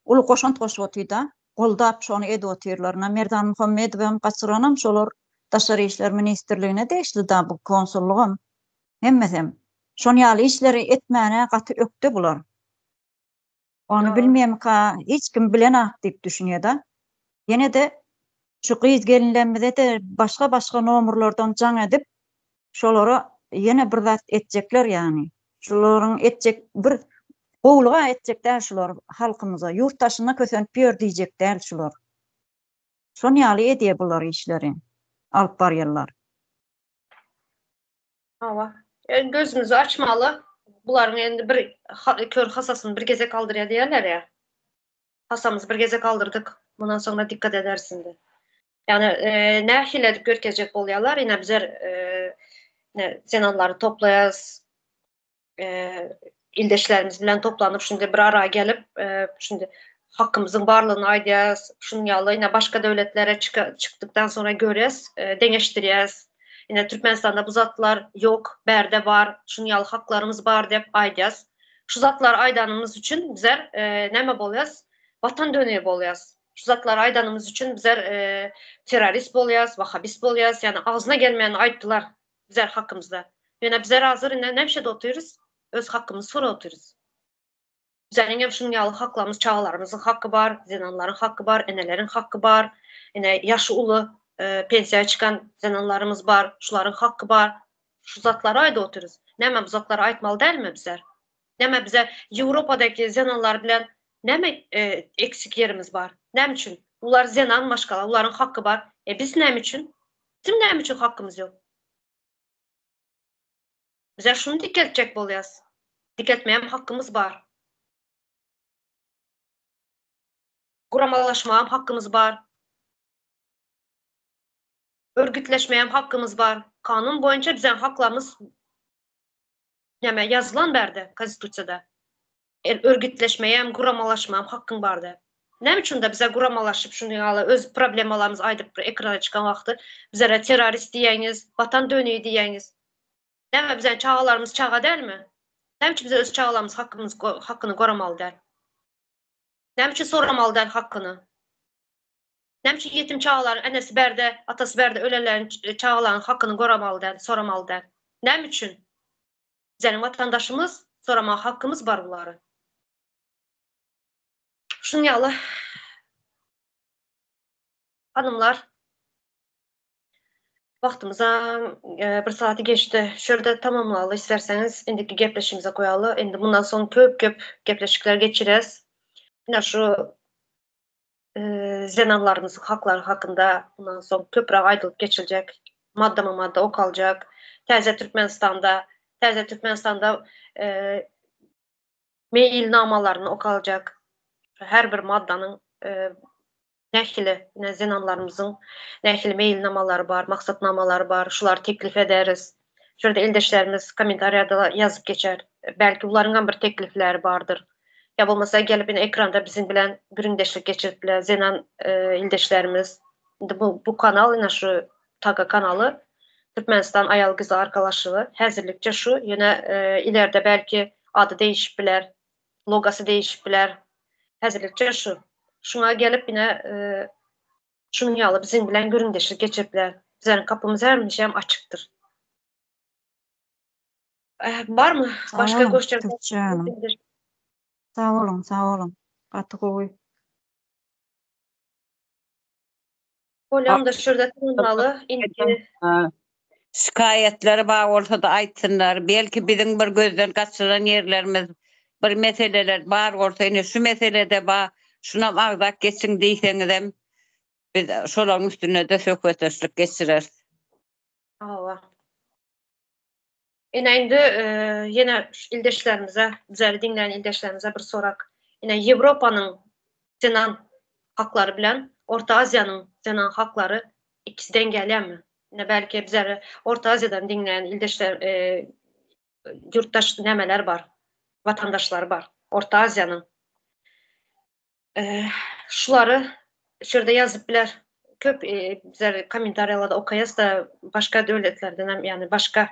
uly goşant goşup otýda. Goldap şonu edip otýarlar. Merdan Muhammedowem gaçyranam şolar Daşary işler ministrligine değişdi da bu konsullugam. Hemmesem şonu ýaly işleri etmäne gaty ökde bular. Onu bilmeýem ka hiç kim bilenok diýip düşünýär da. Ýene de şu gyz gelinlerimize de başga nomurlardan jaň edip şolara ýene bir zat etjekler ýani. Şolaryň etjek bir gowluga etjekler şolar halkymyza, ýurtdaşyna kösenip ýör diýjekler şolar. Şonu ýaly edýär bular işleri. Alyp barýarlar. Hava. Gözümüzü açmalı. Bunların endi bir kör hasasyny bir geze kaldırýar diýerler ýa. Hasamyzy bir geze kaldırdık. Bundan sonra dikkat edersin de. Yani nähile edip görkezjek bolýarlar. Ýene bizler zenanlary toplaýas. İldeşlerimiz bilen toplanıp şimdi bir araya gelip şimdi hakkımızın barlygyny aýdýas. Şunu ýaly ýene başga döwletlere çıktıktan sonra görýäs, deňeşdirýäs. Yine Türkmenistanda bu zatlar yok, berde var, şunu ýaly haklarımız var dep aýdýas. Şu zatlar aýdanymyz üçin bizler näme bolýas? Vatan döneği bolýas. Şu zatlar aýdanymyz üçin bizler terrorist bolýas, vahabist bolýas, yani ağzına gelmeýän aýtdylar bizler hakkımızda. Ýene bizler hazır nämeşede oturýarys? Öz hakkımızı sonra otururuz. Bizlerin hep şunun ýaly haklarımız, çağalarımızın hakkı var, zenanların hakkı var, enelerin hakkı var, yine yaşı ulu, pensiyaya çıkan zenanlarımız var, şuların hakkı var. Şu zatlara ayda otururuz. Näme bu zatlara aýtmaly dälmi bizler? Näme bize Ýewropadaki zenanlar bilen näme eksik yerimiz var? Näme üçin? Ular zenan başgalar, uların hakkı var. Biz näme üçin? Bizim näme üçin hakkımız yok? Bizler şunu dikeltjek bolýas. Dikeltmeýän hakkımız var. Guramalaşmaýan hakkımız var. Örgütleşmeýän hakkımız var. Kanun boýunça bizen haklarımız näme ýazylan berde konstitusiýada. Örgütleşmeýän, guramalaşmaýan hakkın bar dep. Näme üçin de bize guramalaşyp şunu ýaly öz problemlalarymyzy aýdyp bir ekrana çykan wagty bizlere terrorist diýýäňiz, vatan döneği diýýäňiz. Näme bizen çağalarımız çağa dälmi? Näme üçin bize öz çağalarymız hakkını goramaly däl? Näme üçin soramaly däl hakkını? Näme üçin yetim çağalar, enesi berde, atasy berde ölelerin çağalaryň hakkını goramaly däl, soramaly däl? Näme üçin? Bizeriň vatandaşymız sorama hakkımız bar bulary. Şunu ýaly hanımlar, vaktımıza bir saati geçti. Şöyle tamamlayalı isterseniz indiki gepleşimize koyalı. Endi bundan sonra köp gepleşikler geçirez. Yine şu zenanlarımızın hakları hakkında bundan sonra köprü aydılıp geçilecek. Madde o kalacak. Täze Türkmenistan'da mailnamalarını o kalacak. Her bir maddanın nähili, zenanlarımızın nähili mailnamaları var, maksatnamaları var. Şular teklif ederiz. Şurada eldeşlerimiz komentariyada yazıp geçer. Belki bunların bir teklifleri vardır. Ya bolmasa gelip ekranda bizim bilen güründeşlik geçirdiler. Zenan eldeşlerimiz. Bu kanal, yine şu Taga kanalı Türkmenistan Ayal Kızı Arkalaşığı. Hazırlıkça şu, yine ileride belki adı değişip biler, logası değişip biler. Hazırlıkça şu. Şuna gelip yine şunun ýaly bizim bilen göründeşlik geçiripler. Bizlerin kapımız her hem açıktır. Var mı? Başka goşçak? Sağ olun. Gaty gowy. Bolýan da şurada tanımalı. Şikayetleri bar bolsa da aýtsynlar. Belki bizim bir gözden kaçıran yerlerimiz, bir meseleler bar bolsa, ine şu meselede bar şuna agzak geçsin diýseňizem biz şolaryň üstüne de söhbetleşik geçireriz. Hawa. Indi yine ildeşlerimize, bizleri dinleyen ildeşlerimize bir sorak. Yine Avrupa'nın zenan hakları bilen Orta Asya'nın zenan hakları ikisi dengeli mi? Yine belki bizleri Orta Asya'dan dinleyen ildeşler, yurttaş nemeler var, vatandaşları var. Orta Asya'nın. Şuları şurada yazıp biler. Köp bizler komentaryalarda okuyas da başka devletlerden yani başka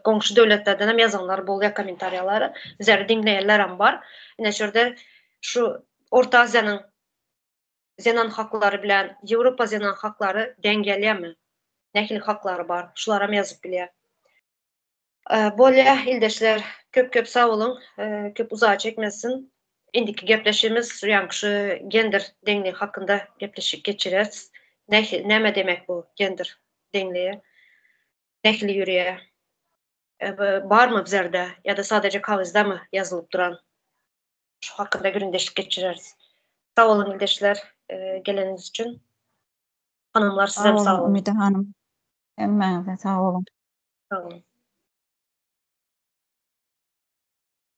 komşu devletlerden hem yazanlar bolya komentaryaları bizleri dinleyenler hem var. Yine şurada şu Orta Asya'nın zenan hakları bilen Avrupa zenan hakları dengeli mi? Nähil hakları var? Şulara hem yazıp bilýär. Bolya ildeşler köp sağ olun. Köp uzağa çekmesin. Indiki gepleşimiz ýaňşy gender deňligi hakynda gepleşip geçireriz. Näme demek bu gender deňligi? Nähili ýürýär? Barmy bizlerde ya da sadece kagızda mı yazılıp duran? Şu hakynda gündeşlik geçireriz. Sağ olun ildeşler geleniz için. Hanımlar size sağ olun. Ümide Hanım. Emmağde sağ olun. Sağ olun.